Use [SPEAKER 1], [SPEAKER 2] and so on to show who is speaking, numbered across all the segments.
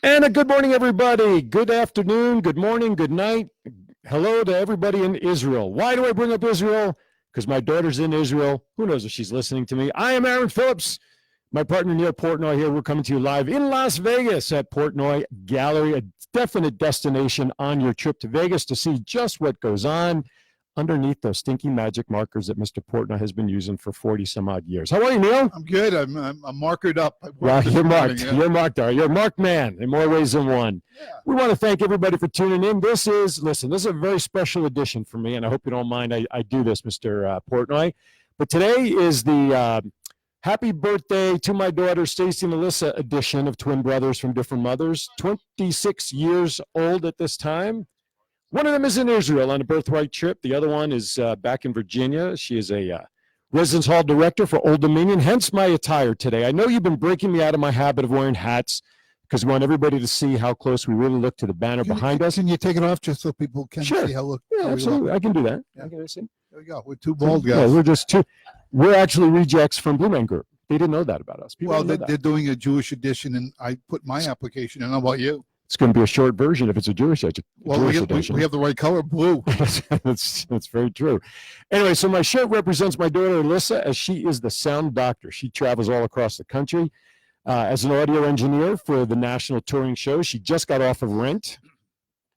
[SPEAKER 1] And a good morning, everybody. Good afternoon, good morning, good night. Hello to everybody in Israel. Why do I bring up Israel? Because my daughter's in Israel. Who knows if she's listening to me? I am Aaron Phillips. My partner Neil Portnoy here. We're coming to you live in Las Vegas at Portnoy Gallery, a definite destination on your trip to Vegas to see just what goes on underneath those stinky magic markers that Mr. Portnoy has been using for 40 some odd years. How are you, Neil?
[SPEAKER 2] I'm good. I'm markered up.
[SPEAKER 1] Well, you're marked. Yeah. You're marked. You're a marked man in more ways than one. Yeah. We want to thank everybody for tuning in. This is a very special edition for me, and I hope you don't mind I do this, Mr. Portnoy. But today is the happy birthday to my daughter, Stacey Melissa edition of Twin Brothers from Different Mothers. 26 years old at this time. One of them is in Israel on a birthright trip. The other one is back in Virginia. She is a Residence Hall Director for Old Dominion, hence my attire today. I know you've been breaking me out of my habit of wearing hats because we want everybody to see how close we really look to the banner behind us.
[SPEAKER 2] Can you take it off just so people can see how look?
[SPEAKER 1] Yeah, absolutely. I can do that.
[SPEAKER 2] Yeah. There we go. We're two bald guys.
[SPEAKER 1] Yeah, we're just two. We're actually rejects from Blue Man Group. They didn't know that about us.
[SPEAKER 2] People they're doing a Jewish edition, and I put my application in. How about you?
[SPEAKER 1] It's going to be a short version if it's a Jewish edition.
[SPEAKER 2] Well, we have the right color, blue.
[SPEAKER 1] That's very true. Anyway, so my shirt represents my daughter, Alyssa, as she is the sound doctor. She travels all across the country as an audio engineer for the national touring shows. She just got off of Rent,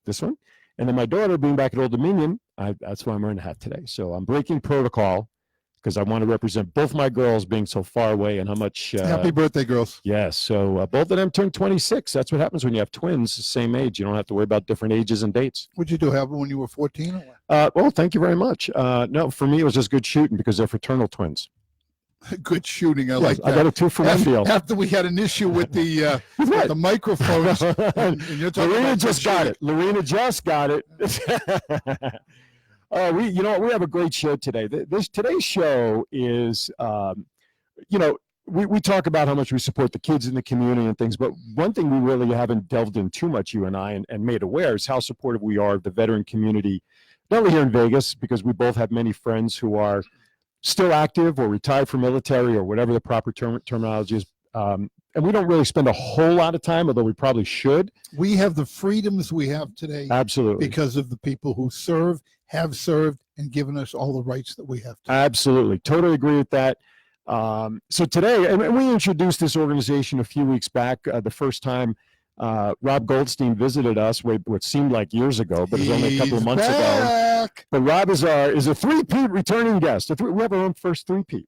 [SPEAKER 1] this one. And then my daughter, being back at Old Dominion, that's why I'm wearing a hat today. So I'm breaking protocol because I want to represent both my girls being so far away and how much.
[SPEAKER 2] Happy birthday, girls.
[SPEAKER 1] Yes. So both of them turned 26. That's what happens when you have twins the same age. You don't have to worry about different ages and dates.
[SPEAKER 2] What'd you do? Have them when you were 14?
[SPEAKER 1] Well, thank you very much. No, for me, it was just good shooting because they're fraternal twins.
[SPEAKER 2] Good shooting. I like that.
[SPEAKER 1] I got a 2-for-1 deal.
[SPEAKER 2] After we had an issue with the microphones. and you're
[SPEAKER 1] Lorena just got it. Lorena just got it. We have a great show today. Today's show is, we talk about how much we support the kids in the community and things, but one thing we really haven't delved in too much, you and I, and made aware is how supportive we are of the veteran community, not only here in Vegas, because we both have many friends who are still active or retired from military or whatever the proper terminology is. And we don't really spend a whole lot of time, although we probably should.
[SPEAKER 2] We have the freedoms we have today.
[SPEAKER 1] Absolutely.
[SPEAKER 2] Because of the people who have served, and given us all the rights that we have today.
[SPEAKER 1] Absolutely. Totally agree with that. So today, and we introduced this organization a few weeks back, the first time Rob Goldstein visited us, what seemed like years ago, but it was only a couple of months ago. But Rob is a three-peat returning guest. We have our own first three-peat.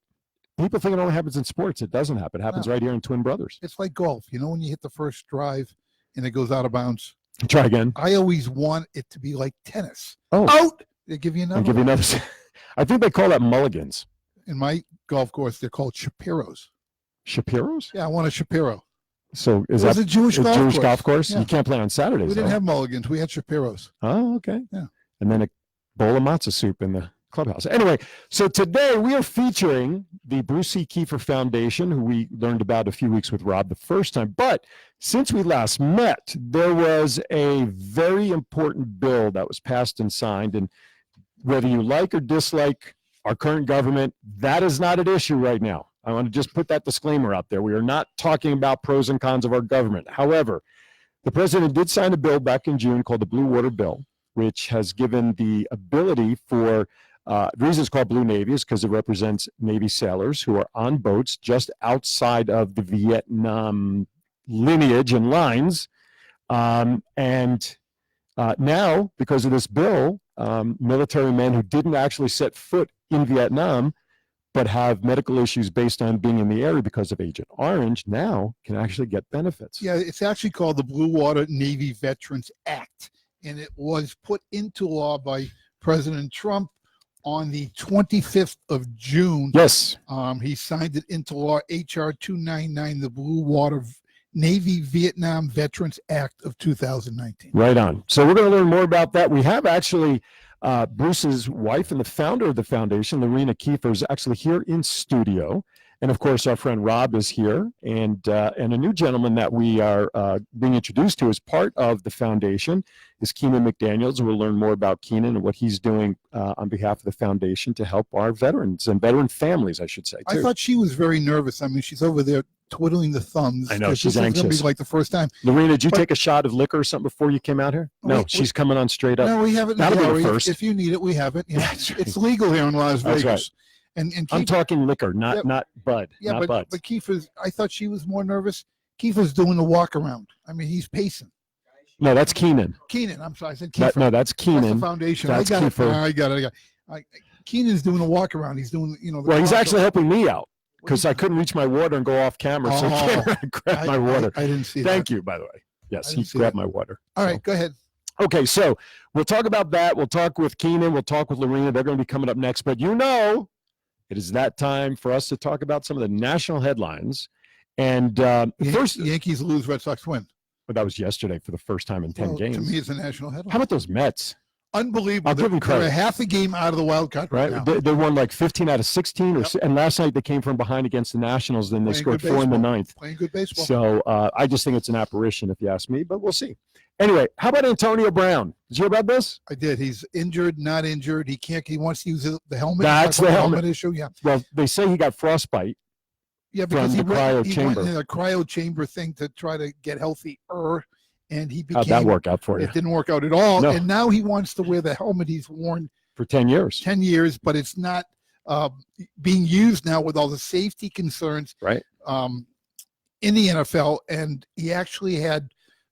[SPEAKER 1] People think it only happens in sports. It doesn't happen. It happens right here in Twin Brothers.
[SPEAKER 2] It's like golf. You know when you hit the first drive and it goes out of bounds?
[SPEAKER 1] Try again.
[SPEAKER 2] I always want it to be like tennis.
[SPEAKER 1] Oh.
[SPEAKER 2] Out! They give you another.
[SPEAKER 1] I think they call that mulligans.
[SPEAKER 2] In my golf course, they're called Shapiros.
[SPEAKER 1] Shapiros?
[SPEAKER 2] Yeah, I want a Shapiro.
[SPEAKER 1] So is that
[SPEAKER 2] a Jewish
[SPEAKER 1] golf course?
[SPEAKER 2] Yeah.
[SPEAKER 1] You can't play on Saturdays.
[SPEAKER 2] We didn't have mulligans. We had Shapiros.
[SPEAKER 1] Oh, okay.
[SPEAKER 2] Yeah.
[SPEAKER 1] And then a bowl of matzo soup in the clubhouse. Anyway, so today we are featuring the Bruce C. Kiefer Foundation, who we learned about a few weeks with Rob the first time. But since we last met, there was a very important bill that was passed and signed. And whether you like or dislike our current government, that is not at issue right now. I want to just put that disclaimer out there. We are not talking about pros and cons of our government. However, the president did sign a bill back in June called the Blue Water Bill, which has given the ability for the reason it's called Blue Navy is because it represents Navy sailors who are on boats just outside of the Vietnam lineage and lines. Now, because of this bill, military men who didn't actually set foot in Vietnam but have medical issues based on being in the area because of Agent Orange now can actually get benefits.
[SPEAKER 2] Yeah, it's actually called the Blue Water Navy Veterans Act, and it was put into law by President Trump on the 25th of June.
[SPEAKER 1] Yes.
[SPEAKER 2] He signed it into law, H.R. 299, the Blue Water Navy Vietnam Veterans Act of 2019.
[SPEAKER 1] Right on. So we're going to learn more about that. We have actually Bruce's wife and the founder of the foundation, Lorena Kiefer, is actually here in studio. And of course, our friend Rob is here, and a new gentleman that we are being introduced to as part of the foundation is Keenan McDaniels. We'll learn more about Keenan and what he's doing on behalf of the foundation to help our veterans and veteran families, I should say, too.
[SPEAKER 2] I thought she was very nervous. I mean, she's over there twiddling the thumbs.
[SPEAKER 1] I know,
[SPEAKER 2] 'cause
[SPEAKER 1] she's
[SPEAKER 2] this is gonna
[SPEAKER 1] anxious.
[SPEAKER 2] be like the first time.
[SPEAKER 1] Lorena, did you
[SPEAKER 2] But-
[SPEAKER 1] take a shot of liquor or something before you came out here? No, she's coming on straight up.
[SPEAKER 2] No, we have it in the
[SPEAKER 1] That'll be the
[SPEAKER 2] gallery.
[SPEAKER 1] first.
[SPEAKER 2] If you need it, we have it. You know,
[SPEAKER 1] That's right.
[SPEAKER 2] it's legal here in Las
[SPEAKER 1] That's
[SPEAKER 2] Vegas.
[SPEAKER 1] right.
[SPEAKER 2] And
[SPEAKER 1] I'm talking liquor, not
[SPEAKER 2] Yeah.
[SPEAKER 1] not bud.
[SPEAKER 2] Yeah,
[SPEAKER 1] not buds.
[SPEAKER 2] but Kiefer's. I thought she was more nervous. Kiefer's doing the walk around. I mean, he's pacing.
[SPEAKER 1] No, that's Keenan.
[SPEAKER 2] Keenan, I'm sorry, I said Kiefer.
[SPEAKER 1] No, that's
[SPEAKER 2] That's the
[SPEAKER 1] Keenan.
[SPEAKER 2] foundation.
[SPEAKER 1] That's
[SPEAKER 2] I got
[SPEAKER 1] Kiefer.
[SPEAKER 2] it. I got it. Keenan's doing a walk around. He's doing, you know. The
[SPEAKER 1] Well, he's
[SPEAKER 2] crossover.
[SPEAKER 1] actually helping me out
[SPEAKER 2] What
[SPEAKER 1] because
[SPEAKER 2] do you-
[SPEAKER 1] I couldn't reach my water and go off camera, so
[SPEAKER 2] Oh,
[SPEAKER 1] he came and grabbed my water.
[SPEAKER 2] I didn't see that.
[SPEAKER 1] Thank you, by the way. Yes,
[SPEAKER 2] I
[SPEAKER 1] he
[SPEAKER 2] didn't see
[SPEAKER 1] grabbed
[SPEAKER 2] that.
[SPEAKER 1] my water.
[SPEAKER 2] All
[SPEAKER 1] So-
[SPEAKER 2] right, go ahead.
[SPEAKER 1] Okay, so we'll talk about that. We'll talk with Keenan. We'll talk with Lorena. They're going to be coming up next. But you know, it is that time for us to talk about some of the national headlines. And first,
[SPEAKER 2] Yankees lose, Red Sox win.
[SPEAKER 1] but that was yesterday for the first time in 10
[SPEAKER 2] Well,
[SPEAKER 1] games.
[SPEAKER 2] To me, it's a national headline.
[SPEAKER 1] How about those Mets?
[SPEAKER 2] Unbelievable.
[SPEAKER 1] I'll give them
[SPEAKER 2] They're
[SPEAKER 1] credit.
[SPEAKER 2] a half a game out of the wild card
[SPEAKER 1] Right?
[SPEAKER 2] now.
[SPEAKER 1] They won like 15 out of 16.
[SPEAKER 2] Yep.
[SPEAKER 1] And last night they came from behind against the Nationals. Then they
[SPEAKER 2] Playing
[SPEAKER 1] scored
[SPEAKER 2] good
[SPEAKER 1] 4 in the
[SPEAKER 2] baseball.
[SPEAKER 1] ninth.
[SPEAKER 2] Playing good baseball.
[SPEAKER 1] So I just think it's an apparition, if you ask me, but we'll see. Anyway, how about Antonio Brown? Did you hear about this?
[SPEAKER 2] I did. He's injured, not injured. He can't. He wants to use the helmet.
[SPEAKER 1] That's
[SPEAKER 2] Talk
[SPEAKER 1] the
[SPEAKER 2] about
[SPEAKER 1] helmet.
[SPEAKER 2] issue. Yeah.
[SPEAKER 1] Well, they say he got frostbite.
[SPEAKER 2] Yeah, because
[SPEAKER 1] From the cryo
[SPEAKER 2] he
[SPEAKER 1] chamber.
[SPEAKER 2] went in a cryo chamber thing to try to get healthy, and he became.
[SPEAKER 1] How'd that work out for you?
[SPEAKER 2] It didn't work out at all.
[SPEAKER 1] No.
[SPEAKER 2] And now he wants to wear the helmet he's worn
[SPEAKER 1] For 10 years.
[SPEAKER 2] 10 years, but it's not being used now with all the safety concerns
[SPEAKER 1] Right.
[SPEAKER 2] in the NFL. And he actually had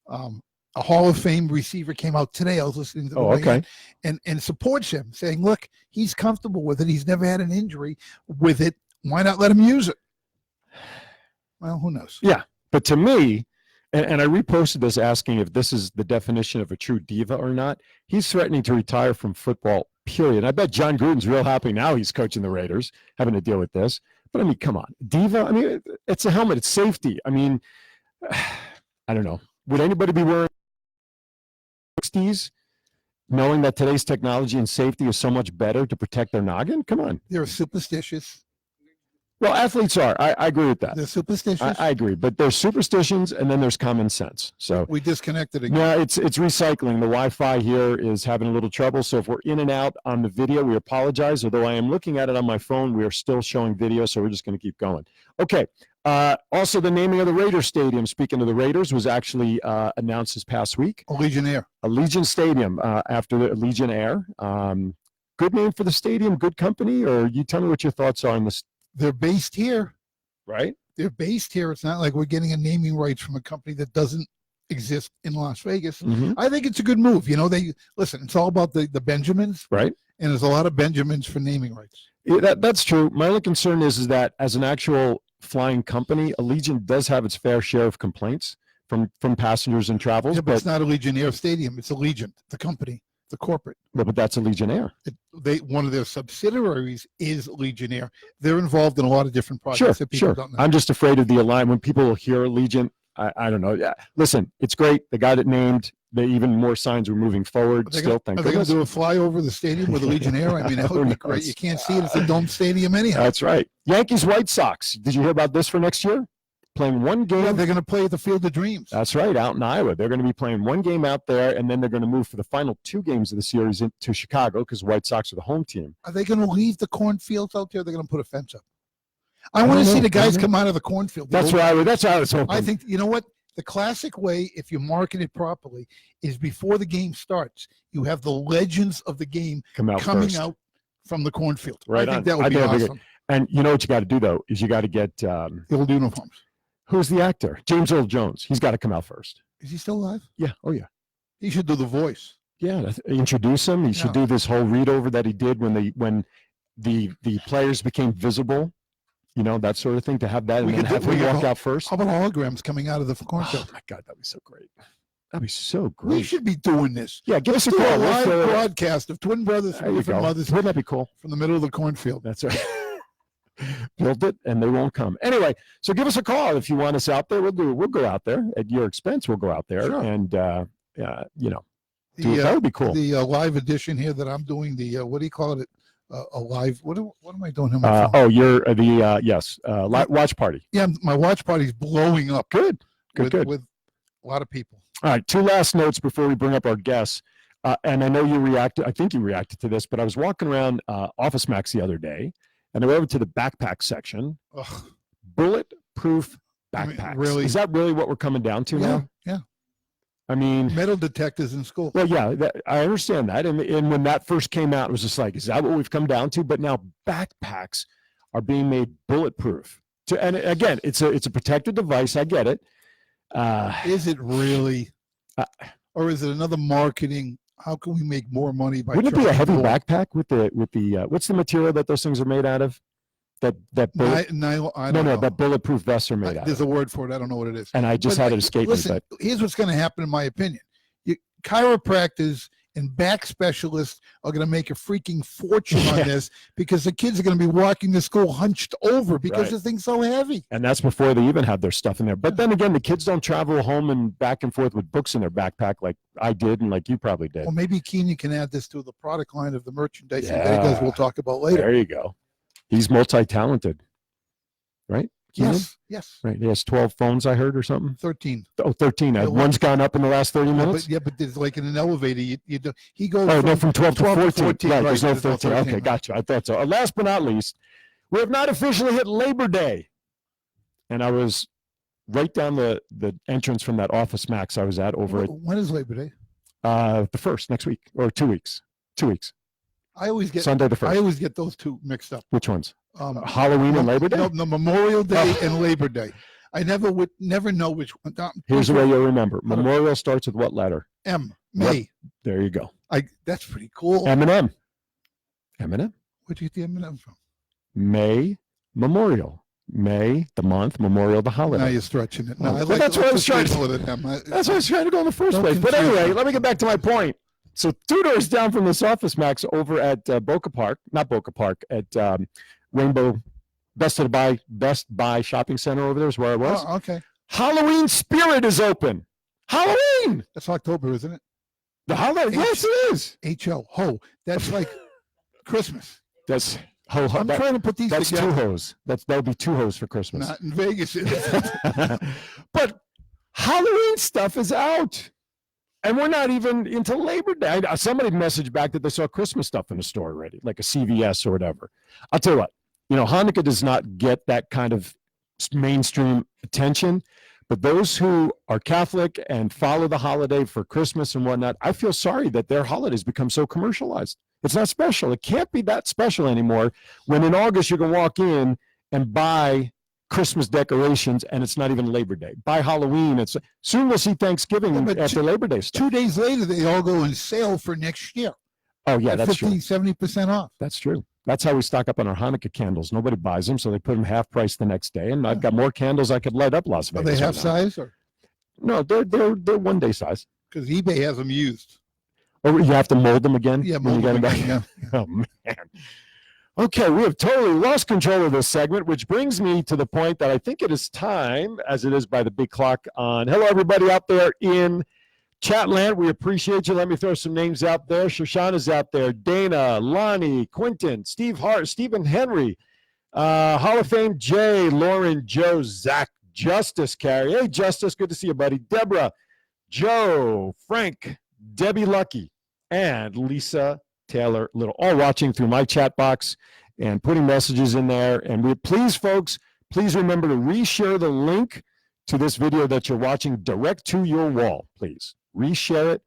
[SPEAKER 2] a Hall of Fame receiver came out today. I was listening to the
[SPEAKER 1] Oh,
[SPEAKER 2] weigh-in,
[SPEAKER 1] okay.
[SPEAKER 2] and supports him, saying, look, he's comfortable with it. He's never had an injury with it. Why not let him use it? Well, who knows?
[SPEAKER 1] Yeah. But to me, and I reposted this asking if this is the definition of a true diva or not. He's threatening to retire from football, period. I bet John Gruden's real happy now he's coaching the Raiders, having to deal with this. But I mean, come on. Diva, I mean, it's a helmet, it's safety. I mean, I don't know. Would anybody be wearing 60s knowing that today's technology and safety is so much better to protect their noggin? Come on.
[SPEAKER 2] They're superstitious.
[SPEAKER 1] Well, athletes are. I agree with that.
[SPEAKER 2] They're superstitious.
[SPEAKER 1] I agree. But there's superstitions and then there's common sense. So
[SPEAKER 2] We disconnected again.
[SPEAKER 1] yeah, it's recycling. The Wi-Fi here is having a little trouble. So if we're in and out on the video, we apologize. Although I am looking at it on my phone, we are still showing video. So we're just going to keep going. Okay. Also, the naming of the Raiders Stadium, speaking of the Raiders, was actually announced this past week.
[SPEAKER 2] Allegiant Air.
[SPEAKER 1] Allegiant Stadium after the Allegiant Air. Good name for the stadium, good company, or you tell me what your thoughts are on this,
[SPEAKER 2] They're based here.
[SPEAKER 1] right?
[SPEAKER 2] They're based here. It's not like we're getting a naming rights from a company that doesn't exist in Las Vegas.
[SPEAKER 1] Mhm.
[SPEAKER 2] I think it's a good move. You know, they listen, it's all about the Benjamins,
[SPEAKER 1] Right?
[SPEAKER 2] and there's a lot of Benjamins for naming rights.
[SPEAKER 1] Yeah, that's true. My only concern is that as an actual flying company, Allegiant does have its fair share of complaints from passengers and travels,
[SPEAKER 2] Yeah, but
[SPEAKER 1] but,
[SPEAKER 2] it's not Allegiant Air Stadium. It's Allegiant, the company, the corporate.
[SPEAKER 1] but that's Allegiant Air.
[SPEAKER 2] One of their subsidiaries is Allegiant Air. They're involved in a lot of different projects
[SPEAKER 1] Sure,
[SPEAKER 2] that people
[SPEAKER 1] sure.
[SPEAKER 2] don't know.
[SPEAKER 1] I'm just afraid of the alignment. When people hear Allegiant, I don't know. Yeah, listen, it's great. They got it named. They even more signs were moving forward.
[SPEAKER 2] Are they
[SPEAKER 1] Still,
[SPEAKER 2] gonna,
[SPEAKER 1] thank
[SPEAKER 2] are they going
[SPEAKER 1] goodness.
[SPEAKER 2] to do a flyover the stadium with Allegiant Air? I mean, that
[SPEAKER 1] Who
[SPEAKER 2] would be
[SPEAKER 1] knows?
[SPEAKER 2] great. You can't see it. It's a dome stadium anyhow.
[SPEAKER 1] That's right. Yankees, White Sox. Did you hear about this for next year? Playing one game.
[SPEAKER 2] Yeah, they're going to play at the Field of Dreams.
[SPEAKER 1] That's right, out in Iowa. They're going to be playing one game out there, and then they're going to move for the final 2 games of the series to Chicago because White Sox are the home team.
[SPEAKER 2] Are they going to leave the cornfields out there? They're going to put a fence up. I
[SPEAKER 1] I
[SPEAKER 2] want to
[SPEAKER 1] don't
[SPEAKER 2] see
[SPEAKER 1] know.
[SPEAKER 2] the guys
[SPEAKER 1] I don't
[SPEAKER 2] come out of the cornfield.
[SPEAKER 1] That's what I was hoping.
[SPEAKER 2] I think, you know what? The classic way, if you market it properly, is before the game starts, you have the legends of the game
[SPEAKER 1] come out
[SPEAKER 2] coming
[SPEAKER 1] first.
[SPEAKER 2] out from the cornfield.
[SPEAKER 1] Right
[SPEAKER 2] I think
[SPEAKER 1] on.
[SPEAKER 2] that would
[SPEAKER 1] I
[SPEAKER 2] be
[SPEAKER 1] think that'd be
[SPEAKER 2] awesome.
[SPEAKER 1] And you know what you got to do though is you got to get
[SPEAKER 2] The old uniforms.
[SPEAKER 1] who's the actor? James Earl Jones. He's got to come out first.
[SPEAKER 2] Is he still alive?
[SPEAKER 1] Yeah. Oh yeah.
[SPEAKER 2] He should do the voice.
[SPEAKER 1] Yeah. Introduce him. He should
[SPEAKER 2] No.
[SPEAKER 1] do this whole read over that he did when the players became visible. You know, that sort of thing, to have that and
[SPEAKER 2] We
[SPEAKER 1] then
[SPEAKER 2] could
[SPEAKER 1] have
[SPEAKER 2] do-
[SPEAKER 1] him
[SPEAKER 2] we could
[SPEAKER 1] walk
[SPEAKER 2] go-
[SPEAKER 1] out first.
[SPEAKER 2] How about holograms coming out of the cornfield?
[SPEAKER 1] Oh my God, that'd be so great. That'd be so
[SPEAKER 2] We
[SPEAKER 1] great.
[SPEAKER 2] should be doing this.
[SPEAKER 1] Yeah, give us a
[SPEAKER 2] Do
[SPEAKER 1] call.
[SPEAKER 2] a
[SPEAKER 1] We'll
[SPEAKER 2] live
[SPEAKER 1] fill it up.
[SPEAKER 2] broadcast of twin brothers
[SPEAKER 1] There
[SPEAKER 2] from
[SPEAKER 1] you
[SPEAKER 2] different
[SPEAKER 1] go.
[SPEAKER 2] mothers
[SPEAKER 1] Wouldn't that be cool?
[SPEAKER 2] from the middle of the cornfield.
[SPEAKER 1] That's right. Build it and they won't come. Anyway, so give us a call if you want us out there. We'll go out there at your expense. We'll go out there
[SPEAKER 2] Sure.
[SPEAKER 1] and you know,
[SPEAKER 2] The,
[SPEAKER 1] that would be cool.
[SPEAKER 2] the live edition here that I'm doing, the what do you call it? A live. What am I doing here? on my phone?
[SPEAKER 1] Oh, you're the yes, watch party.
[SPEAKER 2] Yeah, my watch party's blowing up.
[SPEAKER 1] Good, good.
[SPEAKER 2] with a lot of people.
[SPEAKER 1] All right, 2 last notes before we bring up our guests. And I know you reacted. I think you reacted to this, but I was walking around Office Max the other day, and I went over to the backpack section.
[SPEAKER 2] Ugh.
[SPEAKER 1] Bulletproof backpacks.
[SPEAKER 2] really?
[SPEAKER 1] Is that really what we're coming down to now?
[SPEAKER 2] Yeah.
[SPEAKER 1] I mean,
[SPEAKER 2] Metal detectors in school.
[SPEAKER 1] well, yeah, I understand that. And when that first came out, it was just like, is that what we've come down to? But now backpacks are being made bulletproof. And again, it's a protected device. I get it.
[SPEAKER 2] Is it really? Or is it another marketing? How can we make more money by?
[SPEAKER 1] Wouldn't it be a heavy
[SPEAKER 2] charging more?
[SPEAKER 1] backpack with the what's the material that those things are made out of? That bullet,
[SPEAKER 2] Nylon, I don't know.
[SPEAKER 1] that bulletproof vests are made out
[SPEAKER 2] There's
[SPEAKER 1] of.
[SPEAKER 2] a word for it. I don't know what it is.
[SPEAKER 1] And I just
[SPEAKER 2] But
[SPEAKER 1] had it escape
[SPEAKER 2] listen,
[SPEAKER 1] me. But
[SPEAKER 2] here's what's going to happen, in my opinion. Chiropractors and back specialists are going to make a freaking fortune on this, because the kids are going to be walking to school hunched over because
[SPEAKER 1] Right.
[SPEAKER 2] the thing's so heavy.
[SPEAKER 1] and that's before they even have their stuff in there. But then again, the kids don't travel home and back and forth with books in their backpack like I did and like you probably did.
[SPEAKER 2] Well, maybe Keenan can add this to the product line of the merchandise
[SPEAKER 1] Yeah.
[SPEAKER 2] Vegas we'll talk about later.
[SPEAKER 1] There you go. He's multi-talented, right? Keenan?
[SPEAKER 2] Yes.
[SPEAKER 1] Right. He has 12 phones, I heard, or something.
[SPEAKER 2] 13.
[SPEAKER 1] Oh, 13.
[SPEAKER 2] Yeah,
[SPEAKER 1] One's gone up in the last 30
[SPEAKER 2] Yeah,
[SPEAKER 1] minutes.
[SPEAKER 2] but there's like in an elevator, you do, he goes
[SPEAKER 1] Oh, no, from 12 to 14. Right, there's no
[SPEAKER 2] there's no
[SPEAKER 1] 13. Okay,
[SPEAKER 2] right.
[SPEAKER 1] gotcha. I thought so. Last but not least, we have not officially hit Labor Day. And I was right down the entrance from that Office Max I was at over at
[SPEAKER 2] When is Labor Day?
[SPEAKER 1] the 1st next week, or 2 weeks. 2 weeks.
[SPEAKER 2] I always get
[SPEAKER 1] Sunday the 1st.
[SPEAKER 2] I always get those two mixed up.
[SPEAKER 1] Which ones?
[SPEAKER 2] no,
[SPEAKER 1] Halloween and Labor Day?
[SPEAKER 2] No, Memorial Day
[SPEAKER 1] Oh.
[SPEAKER 2] and Labor Day. I never know which one.
[SPEAKER 1] Here's the way you'll remember. Memorial starts with what letter?
[SPEAKER 2] M. May.
[SPEAKER 1] There you go.
[SPEAKER 2] That's pretty cool.
[SPEAKER 1] M&M. M&M.
[SPEAKER 2] Where'd you get the M&M from?
[SPEAKER 1] May, Memorial. May, the month, Memorial, the holiday.
[SPEAKER 2] Now you're stretching it. No,
[SPEAKER 1] Well, that's what I was trying to- That's what I was trying to go in the first
[SPEAKER 2] Don't
[SPEAKER 1] place. But
[SPEAKER 2] confuse
[SPEAKER 1] anyway,
[SPEAKER 2] me.
[SPEAKER 1] let me get back to my point. So 2 doors down from this Office Max over at Boca Park, not Boca Park, at Rainbow Best Buy shopping center over there is where I was.
[SPEAKER 2] Oh, okay.
[SPEAKER 1] Halloween Spirit is open. Halloween.
[SPEAKER 2] That's October, isn't it?
[SPEAKER 1] The holiday. Yes, it is.
[SPEAKER 2] HO. Ho. That's like Christmas.
[SPEAKER 1] That's
[SPEAKER 2] I'm trying to put these
[SPEAKER 1] that's
[SPEAKER 2] together.
[SPEAKER 1] 2 hoes. That'll be 2 hoes for Christmas.
[SPEAKER 2] Not in Vegas. It isn't.
[SPEAKER 1] But Halloween stuff is out. And we're not even into Labor Day. Somebody messaged back that they saw Christmas stuff in the store already, like a CVS or whatever. I'll tell you what, Hanukkah does not get that kind of mainstream attention. But those who are Catholic and follow the holiday for Christmas and whatnot, I feel sorry that their holidays become so commercialized. It's not special. It can't be that special anymore when in August you can walk in and buy Christmas decorations and it's not even Labor Day. By Halloween, soon we'll see Thanksgiving after Labor Day stuff.
[SPEAKER 2] 2 days later, they all go on sale for next year.
[SPEAKER 1] Oh, yeah,
[SPEAKER 2] At
[SPEAKER 1] that's
[SPEAKER 2] 50,
[SPEAKER 1] true.
[SPEAKER 2] 70% off.
[SPEAKER 1] That's true. That's how we stock up on our Hanukkah candles. Nobody buys them, so they put them half price the next day. And I've got more candles I could light up Las
[SPEAKER 2] Are
[SPEAKER 1] Vegas.
[SPEAKER 2] they half
[SPEAKER 1] right now.
[SPEAKER 2] size? Or
[SPEAKER 1] No, they're 1 day size.
[SPEAKER 2] because eBay has them used.
[SPEAKER 1] Or you have to mold them again?
[SPEAKER 2] Yeah,
[SPEAKER 1] when you
[SPEAKER 2] mold
[SPEAKER 1] get
[SPEAKER 2] them
[SPEAKER 1] back?
[SPEAKER 2] again, yeah.
[SPEAKER 1] Oh, man. Okay, we have totally lost control of this segment, which brings me to the point that I think it is time, as it is by the big clock on. Hello, everybody out there in Chatland. We appreciate you. Let me throw some names out there. Shoshana's out there. Dana, Lonnie, Quentin, Steve Hart, Stephen Henry, Hall of Fame Jay, Lauren, Joe, Zach, Justice, Carrie. Hey, Justice, good to see you, buddy. Deborah, Joe, Frank, Debbie Lucky, and Lisa Taylor Little, all watching through my chat box and putting messages in there. And please, folks, please remember to reshare the link to this video that you're watching direct to your wall, please. Reshare it.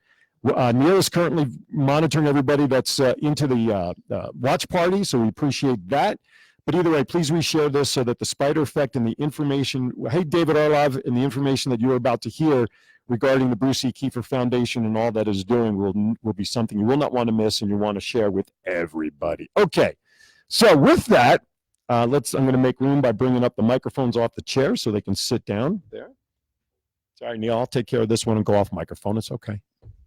[SPEAKER 1] Neil is currently monitoring everybody that's into the watch party, so we appreciate that. But either way, please reshare this so that the spider effect and the information, hey, David Orlov, and the information that you're about to hear regarding the Bruce E. Kiefer Foundation and all that is doing will be something you will not want to miss and you want to share with everybody. Okay, so with that, I'm going to make room by bringing up the microphones off the chair so they can sit down there. Sorry, Neil, I'll take care of this one and go off microphone. It's okay.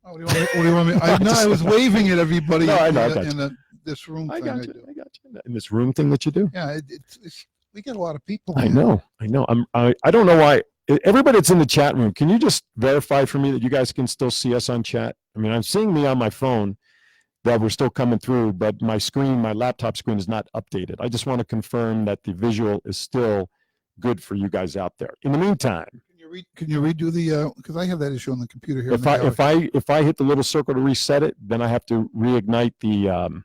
[SPEAKER 2] Oh, what do you want me? I was waving at everybody
[SPEAKER 1] No, I know, I got
[SPEAKER 2] in this room
[SPEAKER 1] I
[SPEAKER 2] thing.
[SPEAKER 1] got you. In this room thing that you do?
[SPEAKER 2] Yeah, we get a lot of people.
[SPEAKER 1] I know. I don't know why. Everybody that's in the chat room, can you just verify for me that you guys can still see us on chat? I mean, I'm seeing me on my phone that we're still coming through, but my laptop screen is not updated. I just want to confirm that the visual is still good for you guys out there. In the meantime,
[SPEAKER 2] Can you redo the? Because I have that issue on the computer here.
[SPEAKER 1] if I hit the little circle to reset it, then I have to reignite the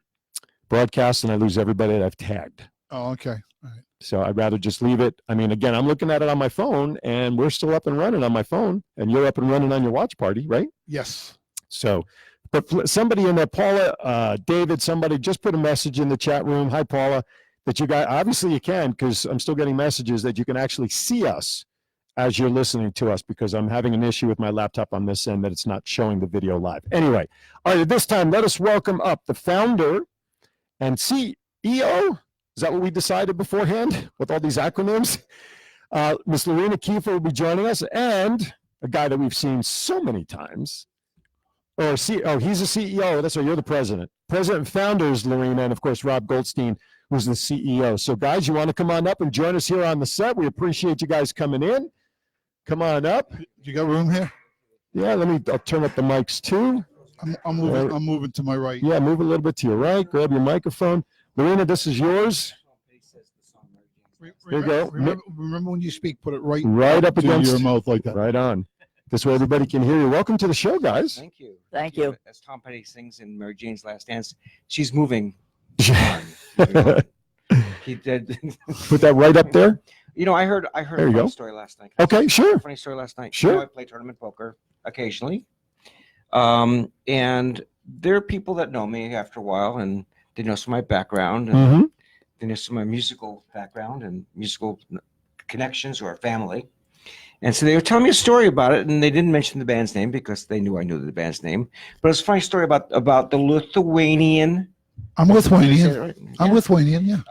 [SPEAKER 1] broadcast, and I lose everybody that I've tagged.
[SPEAKER 2] Oh, okay. All right.
[SPEAKER 1] So I'd rather just leave it. I mean, again, I'm looking at it on my phone, and we're still up and running on my phone, and you're up and running on your watch party, right?
[SPEAKER 2] Yes.
[SPEAKER 1] So, but somebody in there, Paula, David, somebody just put a message in the chat room. Hi, Paula, that you got, obviously you can, because I'm still getting messages that you can actually see us as you're listening to us, because I'm having an issue with my laptop on this end that it's not showing the video live. Anyway, all right, at this time, let us welcome up the founder and CEO. Is that what we decided beforehand with all these acronyms? Miss Lorena Kiefer will be joining us, and a guy that we've seen so many times. He's a CEO. That's right. You're the president. President and founder is Lorena, and of course, Rob Goldstein, who's the CEO. So, guys, you want to come on up and join us here on the set? We appreciate you guys coming in. Come on up.
[SPEAKER 2] You got room here?
[SPEAKER 1] Yeah, I'll turn up the mics too.
[SPEAKER 2] I'm moving to my right.
[SPEAKER 1] Yeah, move a little bit to your right. Grab your microphone. Lorena, this is yours. There you go.
[SPEAKER 2] Remember when you speak, put it right
[SPEAKER 1] up against
[SPEAKER 2] your mouth like that.
[SPEAKER 1] Right on. This way everybody can hear you. Welcome to the show, guys.
[SPEAKER 3] Thank you.
[SPEAKER 4] Thank you.
[SPEAKER 3] As Tom Petty sings in Mary Jane's Last Dance, she's moving. He did.
[SPEAKER 1] Put that right up there.
[SPEAKER 3] You know, I heard
[SPEAKER 1] There
[SPEAKER 3] a
[SPEAKER 1] you go.
[SPEAKER 3] funny story last night.
[SPEAKER 1] Okay, sure.
[SPEAKER 3] Funny story last night.
[SPEAKER 1] Sure.
[SPEAKER 3] You know, I play tournament poker occasionally. And there are people that know me after a while, and they know some of my background, and
[SPEAKER 1] Mm-hmm.
[SPEAKER 3] they know some of my musical background and musical connections or family. And so they were telling me a story about it, and they didn't mention the band's name because they knew I knew the band's name. But it's a funny story about the Lithuanian.
[SPEAKER 2] I'm
[SPEAKER 3] Did I say
[SPEAKER 2] Lithuanian.
[SPEAKER 3] that right?
[SPEAKER 2] I'm
[SPEAKER 3] Yeah.
[SPEAKER 2] Lithuanian, yeah.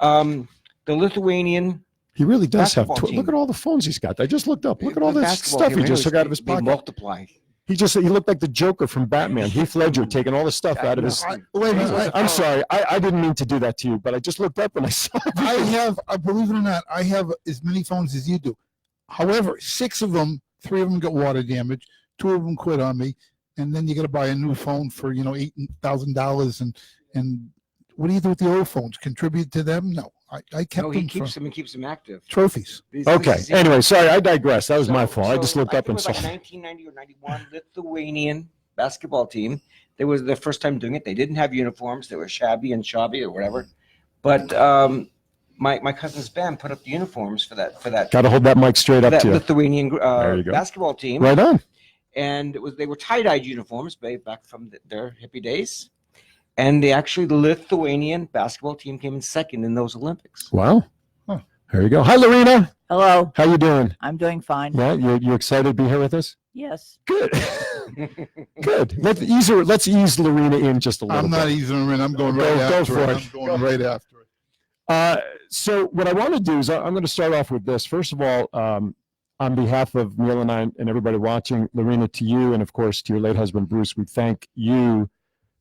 [SPEAKER 3] The Lithuanian.
[SPEAKER 1] He really does have.
[SPEAKER 3] Basketball team.
[SPEAKER 1] Look at all the phones he's got. I just looked up. Look at all
[SPEAKER 3] the
[SPEAKER 1] this
[SPEAKER 3] basketball
[SPEAKER 1] stuff
[SPEAKER 3] team,
[SPEAKER 1] he
[SPEAKER 3] I
[SPEAKER 1] just
[SPEAKER 3] know
[SPEAKER 1] took out of his
[SPEAKER 3] they
[SPEAKER 1] pocket.
[SPEAKER 3] multiply.
[SPEAKER 1] He looked like the Joker from Batman. Heath Ledger taking all the stuff out of his.
[SPEAKER 2] Wait a minute.
[SPEAKER 1] I'm sorry. I didn't mean to do that to you, but I just looked up and I saw.
[SPEAKER 2] I have, believe it or not, I have as many phones as you do. However, 6 of them, 3 of them got water damage, 2 of them quit on me, and then you got to buy a new phone for $8,000. And what do you do with the old phones? Contribute to them? No, I kept
[SPEAKER 3] No, he
[SPEAKER 2] them
[SPEAKER 3] keeps
[SPEAKER 2] for
[SPEAKER 3] them and keeps them active.
[SPEAKER 2] trophies.
[SPEAKER 1] Okay. Anyway, sorry, I digress. That was my fault. I just looked
[SPEAKER 3] I
[SPEAKER 1] up
[SPEAKER 3] think
[SPEAKER 1] and
[SPEAKER 3] it
[SPEAKER 1] saw.
[SPEAKER 3] was like 1990 or 91 Lithuanian basketball team. They was their first time doing it. They didn't have uniforms. They were shabby or whatever. But my cousin's band put up the uniforms for that.
[SPEAKER 1] Got to hold that mic straight up to you.
[SPEAKER 3] Lithuanian
[SPEAKER 1] There you go.
[SPEAKER 3] basketball team.
[SPEAKER 1] Right on.
[SPEAKER 3] And they were tie-dyed uniforms back from their hippie days. And the Lithuanian basketball team came in second in those Olympics.
[SPEAKER 1] Wow.
[SPEAKER 2] Huh.
[SPEAKER 1] There you go. Hi, Lorena.
[SPEAKER 4] Hello.
[SPEAKER 1] How you doing?
[SPEAKER 4] I'm doing fine.
[SPEAKER 1] Yeah, you excited to be here with us?
[SPEAKER 4] Yes.
[SPEAKER 1] Good. Good. Let's ease Lorena in just a little
[SPEAKER 2] I'm
[SPEAKER 1] bit.
[SPEAKER 2] not easing them in. I'm going right
[SPEAKER 1] Go
[SPEAKER 2] after
[SPEAKER 1] for
[SPEAKER 2] it.
[SPEAKER 1] it.
[SPEAKER 2] I'm going right after it.
[SPEAKER 1] So what I want to do is I'm going to start off with this. First of all, on behalf of Neil and I and everybody watching, Lorena, to you and of course to your late husband Bruce, we thank you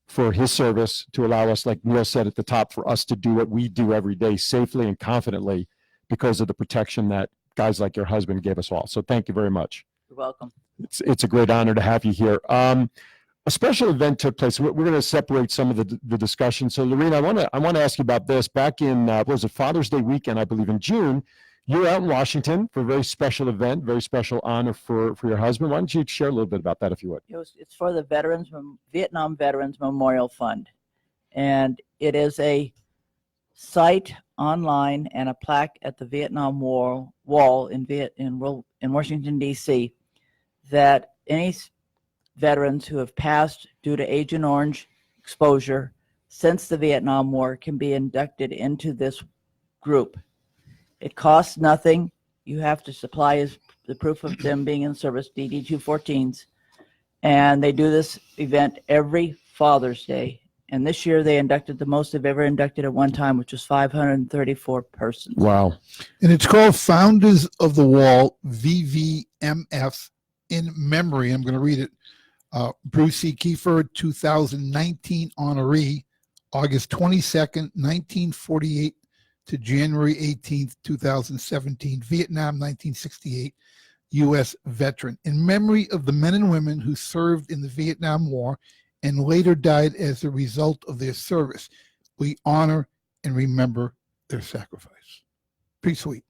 [SPEAKER 1] for his service to allow us, like Neil said at the top, for us to do what we do every day safely and confidently because of the protection that guys like your husband gave us all. So thank you very much.
[SPEAKER 4] You're welcome.
[SPEAKER 1] It's a great honor to have you here. A special event took place. We're going to separate some of the discussion. So, Lorena, I want to ask you about this. Back in what was it, Father's Day weekend, I believe in June, you were out in Washington for a very special event, very special honor for your husband. Why don't you share a little bit about that, if you would?
[SPEAKER 4] It's for the Vietnam Veterans Memorial Fund, and it is a site online and a plaque at the Vietnam Wall in Washington D.C. that any veterans who have passed due to Agent Orange exposure since the Vietnam War can be inducted into this group. It costs nothing. You have to supply the proof of them being in service, DD-214s. And they do this event every Father's Day. And this year they inducted the most they've ever inducted at one time, which was 534 persons.
[SPEAKER 1] Wow.
[SPEAKER 2] And it's called Founders of the Wall, VVMF, in memory. I'm going to read it. Bruce C. Kiefer, 2019 honoree, August 22nd, 1948 to January 18th, 2017, Vietnam, 1968, U.S. veteran. In memory of the men and women who served in the Vietnam War and later died as a result of their service, we honor and remember their sacrifice. Pretty sweet.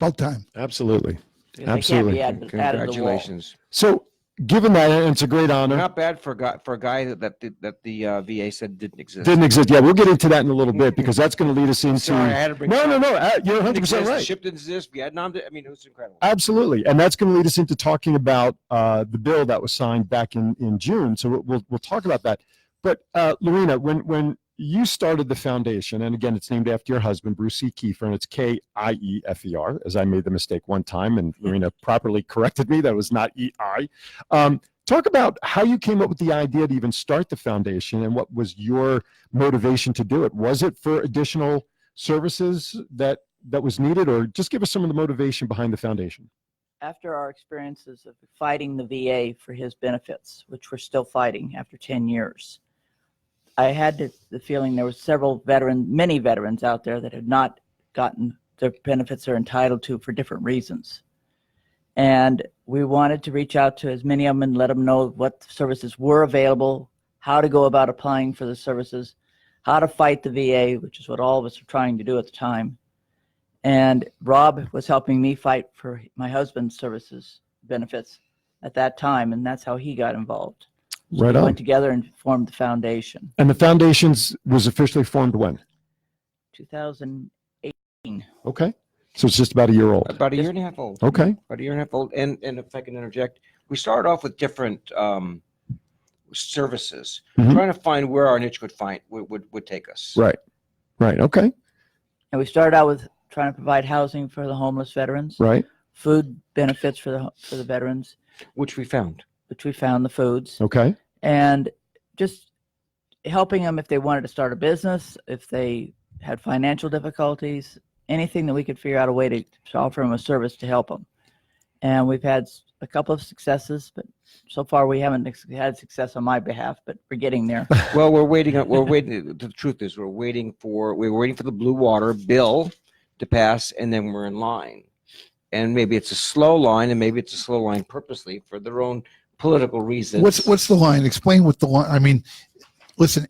[SPEAKER 2] About time.
[SPEAKER 1] Absolutely.
[SPEAKER 4] They can't
[SPEAKER 1] Absolutely.
[SPEAKER 4] be added to the wall.
[SPEAKER 3] Congratulations.
[SPEAKER 1] So given that, and it's a great honor.
[SPEAKER 3] Not bad for a guy that the VA said didn't exist.
[SPEAKER 1] Didn't exist. Yeah, we'll get into that in a little bit because that's going to lead us into.
[SPEAKER 3] Sorry, I had to bring
[SPEAKER 1] No,
[SPEAKER 3] it
[SPEAKER 1] no,
[SPEAKER 3] up.
[SPEAKER 1] no. You're 100%
[SPEAKER 3] Exist,
[SPEAKER 1] right.
[SPEAKER 3] Ship didn't exist. Vietnam did. I mean, it was incredible.
[SPEAKER 1] Absolutely, and that's going to lead us into talking about the bill that was signed back in June. So we'll talk about that. But Lorena, when you started the foundation, and again, it's named after your husband, Bruce C. Kiefer, and it's Kiefer, as I made the mistake one time, and Lorena properly corrected me. That was not EI. Talk about how you came up with the idea to even start the foundation, and what was your motivation to do it. Was it for additional services that was needed, or just give us some of the motivation behind the foundation?
[SPEAKER 4] After our experiences of fighting the VA for his benefits, which we're still fighting after 10 years, I had the feeling there were many veterans out there that had not gotten the benefits they're entitled to for different reasons. And we wanted to reach out to as many of them and let them know what services were available, how to go about applying for the services, how to fight the VA, which is what all of us were trying to do at the time. And Rob was helping me fight for my husband's services benefits at that time, and that's how he got involved. So
[SPEAKER 1] Right
[SPEAKER 4] we
[SPEAKER 1] on.
[SPEAKER 4] went together and formed the foundation.
[SPEAKER 1] And the foundations was officially formed when?
[SPEAKER 4] 2018.
[SPEAKER 1] Okay, so it's just about a year old.
[SPEAKER 3] About a year and a half old.
[SPEAKER 1] Okay.
[SPEAKER 3] About a year and a half old. And if I can interject, we started off with different services,
[SPEAKER 1] Mhm.
[SPEAKER 3] trying to find where our niche would take us.
[SPEAKER 1] Right. Okay.
[SPEAKER 4] And we started out with trying to provide housing for the homeless veterans,
[SPEAKER 1] Right.
[SPEAKER 4] food benefits for the veterans,
[SPEAKER 3] Which we found.
[SPEAKER 4] which we found the foods,
[SPEAKER 1] Okay.
[SPEAKER 4] and just helping them if they wanted to start a business, if they had financial difficulties, anything that we could figure out a way to offer them a service to help them. And we've had a couple of successes, but so far we haven't had success on my behalf, but we're getting there.
[SPEAKER 3] Well, we're waiting. The truth is, we're waiting for the Blue Water bill to pass, and then we're in line. And maybe it's a slow line, and maybe it's a slow line purposely for their own political reasons.
[SPEAKER 2] What's the line? Explain what the line. I mean, listen,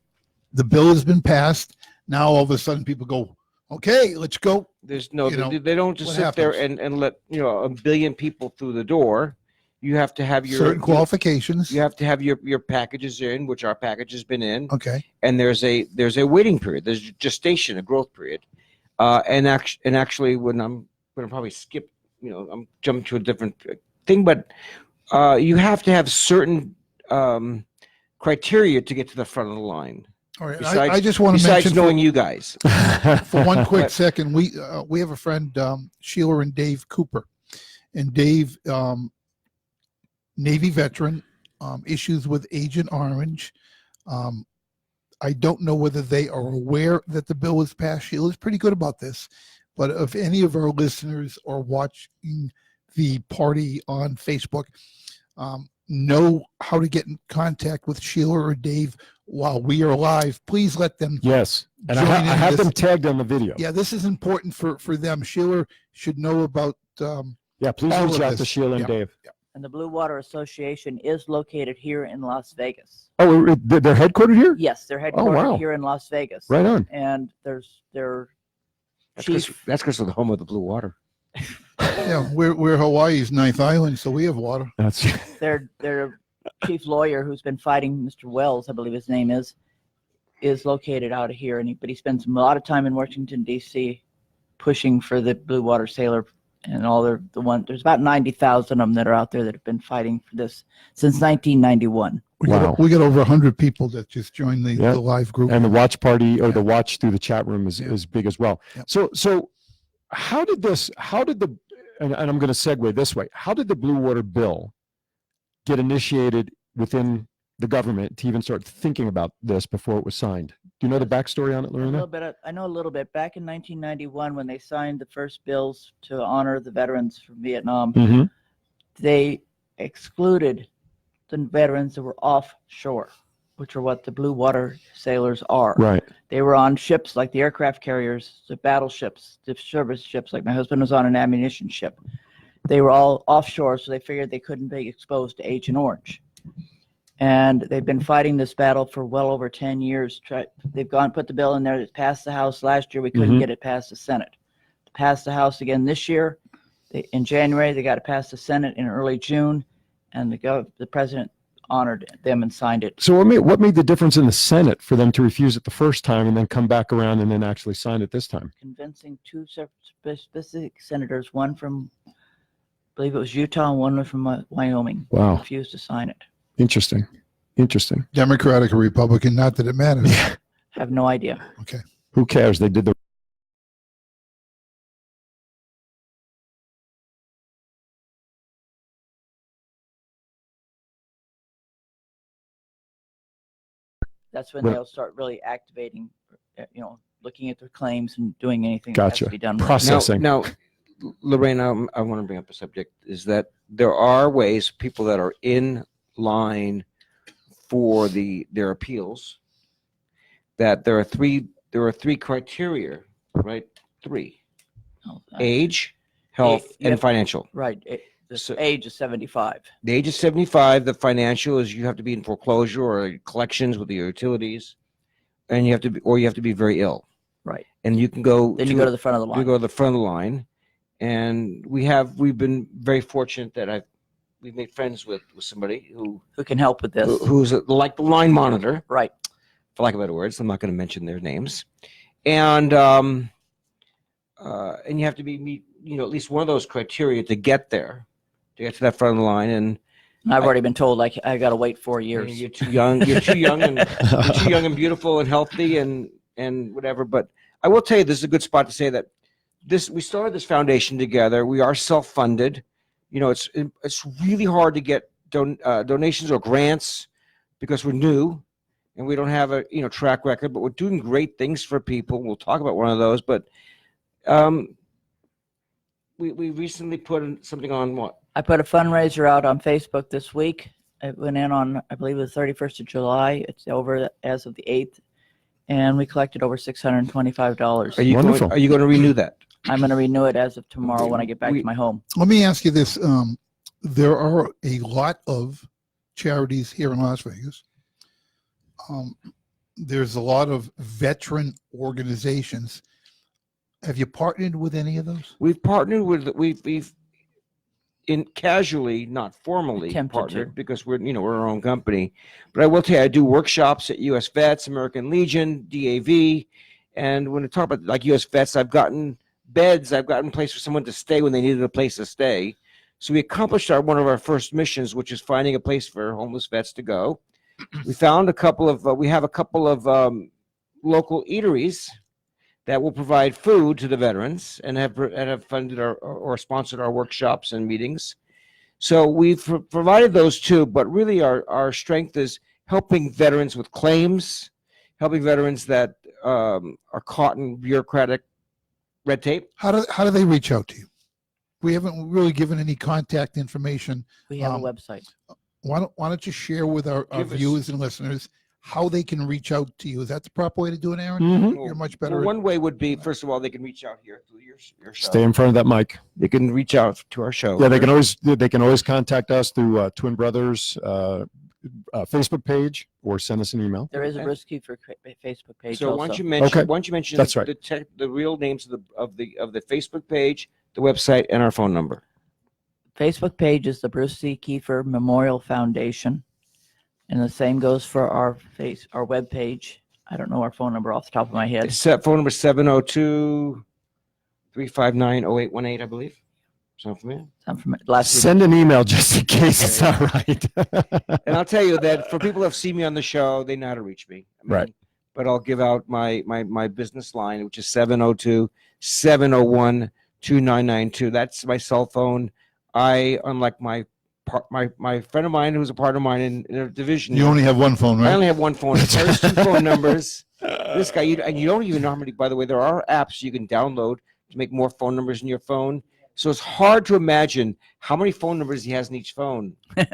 [SPEAKER 2] the bill has been passed. Now all of a sudden people go, okay, let's go.
[SPEAKER 3] There's no,
[SPEAKER 2] you know,
[SPEAKER 3] they don't just
[SPEAKER 2] what
[SPEAKER 3] sit there
[SPEAKER 2] happens?
[SPEAKER 3] and let a billion people through the door. You have to have your
[SPEAKER 2] Certain qualifications.
[SPEAKER 3] You have to have your packages in, which our package has been in.
[SPEAKER 2] Okay.
[SPEAKER 3] And there's a waiting period. There's gestation, a growth period. And actually, when I'm going to probably skip, I'm jumping to a different thing, but you have to have certain criteria to get to the front of the line.
[SPEAKER 2] All right.
[SPEAKER 3] Besides-
[SPEAKER 2] I just want to
[SPEAKER 3] Besides
[SPEAKER 2] mention
[SPEAKER 3] knowing you guys.
[SPEAKER 2] for one quick second, we have a friend, Sheila and Dave Cooper, and Dave, Navy veteran, issues with Agent Orange. I don't know whether they are aware that the bill was passed. Sheila's pretty good about this, but if any of our listeners are watching the party on Facebook, know how to get in contact with Sheila or Dave while we are live, please let them.
[SPEAKER 1] Yes. And I
[SPEAKER 2] join in
[SPEAKER 1] have
[SPEAKER 2] this.
[SPEAKER 1] them tagged on the video.
[SPEAKER 2] Yeah, this is important for them. Sheila should know about.
[SPEAKER 1] Yeah, please
[SPEAKER 2] all
[SPEAKER 1] reach
[SPEAKER 2] of
[SPEAKER 1] out to
[SPEAKER 2] this.
[SPEAKER 1] Sheila and
[SPEAKER 2] Yeah.
[SPEAKER 1] Dave.
[SPEAKER 4] And the Blue Water Association is located here in Las Vegas.
[SPEAKER 1] Oh, they're headquartered here?
[SPEAKER 4] Yes, they're headquartered
[SPEAKER 1] wow.
[SPEAKER 4] here in Las Vegas.
[SPEAKER 1] Right on.
[SPEAKER 4] And their
[SPEAKER 3] That's
[SPEAKER 4] chief,
[SPEAKER 3] because of the home of the Blue Water.
[SPEAKER 2] Yeah, we're Hawaii's ninth island, so we have water.
[SPEAKER 1] That's
[SPEAKER 4] their chief lawyer, who's been fighting Mr. Wells, I believe his name is located out of here. But he spends a lot of time in Washington, D.C. pushing for the Blue Water Sailor and all there's about 90,000 of them that are out there that have been fighting for this since 1991.
[SPEAKER 2] We
[SPEAKER 1] Wow.
[SPEAKER 2] got over 100 people that just joined the live group.
[SPEAKER 1] and the watch party or
[SPEAKER 2] Yeah.
[SPEAKER 1] the watch through the chat room is,
[SPEAKER 2] Yeah.
[SPEAKER 1] is big as well.
[SPEAKER 2] Yeah.
[SPEAKER 1] So how did and I'm going to segue this way. How did the Blue Water bill get initiated within the government to even start thinking about this before it was signed? Do you know the backstory on it,
[SPEAKER 4] A little
[SPEAKER 1] Lorena?
[SPEAKER 4] bit. I know a little bit. Back in 1991, when they signed the first bills to honor the veterans from Vietnam,
[SPEAKER 1] Mm-hmm.
[SPEAKER 4] they excluded the veterans that were offshore, which are what the Blue Water sailors are.
[SPEAKER 1] Right.
[SPEAKER 4] They were on ships like the aircraft carriers, the battleships, the service ships. Like my husband was on an ammunition ship. They were all offshore, so they figured they couldn't be exposed to Agent Orange. And they've been fighting this battle for well over 10 years. They've put the bill in there. It passed the House last year. We couldn't
[SPEAKER 1] Mhm.
[SPEAKER 4] get it past the Senate. Passed the House again this year. In January, they got it past the Senate in early June. and the president honored them and signed it.
[SPEAKER 1] So what made the difference in the Senate for them to refuse it the first time and then come back around and then actually sign it this time?
[SPEAKER 4] Convincing two specific senators, one from, I believe it was Utah, and one from Wyoming.
[SPEAKER 1] Wow.
[SPEAKER 4] Refused to sign it.
[SPEAKER 1] Interesting.
[SPEAKER 2] Democratic or Republican, not that it matters.
[SPEAKER 4] Have no idea.
[SPEAKER 2] Okay.
[SPEAKER 1] Who cares? They did the
[SPEAKER 4] That's when
[SPEAKER 1] Right.
[SPEAKER 4] they'll start really activating, looking at their claims and doing anything that has
[SPEAKER 1] Gotcha.
[SPEAKER 4] to be done.
[SPEAKER 1] Processing.
[SPEAKER 3] Now, Lorena, I want to bring up a subject, is that there are ways people that are in line for their appeals, that there are three criteria, right? Three:
[SPEAKER 4] Oh,
[SPEAKER 3] age, health,
[SPEAKER 4] you have-
[SPEAKER 3] and financial.
[SPEAKER 4] Right. The
[SPEAKER 3] So-
[SPEAKER 4] age is 75.
[SPEAKER 3] The age is 75. The financial is you have to be in foreclosure or collections with your utilities, and you have to be very ill.
[SPEAKER 4] Right.
[SPEAKER 3] And you can go.
[SPEAKER 4] Then you go to the front of the
[SPEAKER 3] You
[SPEAKER 4] line.
[SPEAKER 3] go to the front of the line, and we've been very fortunate that we've made friends with somebody
[SPEAKER 4] Who can help with this?
[SPEAKER 3] who's like the line monitor,
[SPEAKER 4] Right.
[SPEAKER 3] for lack of better words. I'm not going to mention their names, and you have to meet at least one of those criteria to get there, to get to that front of the line. And
[SPEAKER 4] I've already been told like I got to wait 4 years.
[SPEAKER 3] you're too young. You're too young, and you're too young and beautiful and healthy and whatever. But I will tell you, this is a good spot to say that we started this foundation together. We are self-funded. It's really hard to get donations or grants because we're new and we don't have a track record. But we're doing great things for people. We'll talk about one of those. But we recently put something on what?
[SPEAKER 4] I put a fundraiser out on Facebook this week. It went in on, I believe, the 31st of July. It's over as of the 8th. And we collected over $625.
[SPEAKER 3] Are you
[SPEAKER 1] Wonderful.
[SPEAKER 3] going to renew that?
[SPEAKER 4] I'm going to renew it as of tomorrow when I get back to my home.
[SPEAKER 2] Let me ask you this. There are a lot of charities here in Las Vegas. There's a lot of veteran organizations. Have you partnered with any of those?
[SPEAKER 3] We've partnered with we've casually, not formally
[SPEAKER 4] Attempted
[SPEAKER 3] partnered
[SPEAKER 4] to.
[SPEAKER 3] because we're our own company. But I will tell you, I do workshops at U.S. Vets, American Legion, DAV, and when I talk about like U.S. Vets, I've gotten beds, I've gotten a place for someone to stay when they needed a place to stay. So we accomplished one of our first missions, which is finding a place for homeless vets to go. We found we have a couple of local eateries that will provide food to the veterans and have funded or sponsored our workshops and meetings. So we've provided those too, but really our strength is helping veterans with claims, helping veterans that are caught in bureaucratic red tape.
[SPEAKER 2] How do they reach out to you? We haven't really given any contact information.
[SPEAKER 4] We have a website.
[SPEAKER 2] Why don't you share with our
[SPEAKER 3] Give us-
[SPEAKER 2] viewers and listeners how they can reach out to you? Is that the proper way to do it, Aaron?
[SPEAKER 1] Mhm.
[SPEAKER 2] You're much better.
[SPEAKER 3] Well, one way would be, first of all, they can reach out here through your show.
[SPEAKER 1] Stay in front of that mic.
[SPEAKER 3] They can reach out to our show.
[SPEAKER 1] Yeah, they can always contact us through Twin Brothers Facebook page or send us an email.
[SPEAKER 4] There is a
[SPEAKER 3] Okay.
[SPEAKER 4] Bruce Kiefer Facebook page
[SPEAKER 3] So
[SPEAKER 4] also.
[SPEAKER 3] once you mention,
[SPEAKER 1] Okay. That's right.
[SPEAKER 3] the real names of the Facebook page, the website, and our phone number.
[SPEAKER 4] Facebook page is the Bruce C. Kiefer Memorial Foundation. And the same goes for our web page. I don't know our phone number off the top of my head.
[SPEAKER 3] Phone number 702-359-0818, I believe. Sound familiar?
[SPEAKER 4] I'm from last week.
[SPEAKER 1] Send an email just in case it's not right.
[SPEAKER 3] And I'll tell you that for people who have seen me on the show, they know how to reach me.
[SPEAKER 1] Right.
[SPEAKER 3] But I'll give out my business line, which is 702-701-2992. That's my cell phone. Unlike my friend of mine who's a partner of mine in a division.
[SPEAKER 2] You only have one phone,
[SPEAKER 3] I
[SPEAKER 2] right?
[SPEAKER 3] only have one phone. There's two phone numbers. This guy, and you don't even know how many. By the way, there are apps you can download to make more phone numbers in your phone. So it's hard to imagine how many phone numbers he has in each phone. I mean,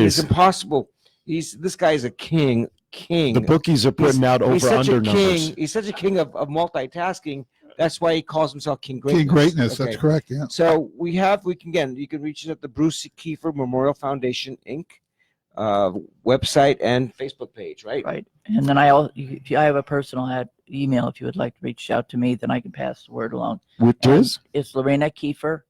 [SPEAKER 3] it's
[SPEAKER 1] Jeez.
[SPEAKER 3] impossible. This guy is a king.
[SPEAKER 1] The bookies are putting out
[SPEAKER 3] He's such
[SPEAKER 1] over-under
[SPEAKER 3] a king.
[SPEAKER 1] numbers.
[SPEAKER 3] He's such a king of multitasking. That's why he calls himself King Greatness.
[SPEAKER 2] King Greatness,
[SPEAKER 3] Okay.
[SPEAKER 2] that's correct, yeah.
[SPEAKER 3] So you can reach us at the Bruce C. Kiefer Memorial Foundation Inc. Website and Facebook page, right?
[SPEAKER 4] Right. And then I have a personal email. If you would like to reach out to me, then I can pass the word along.
[SPEAKER 1] Which
[SPEAKER 4] And
[SPEAKER 1] is?
[SPEAKER 4] It's Lorena Kiefer,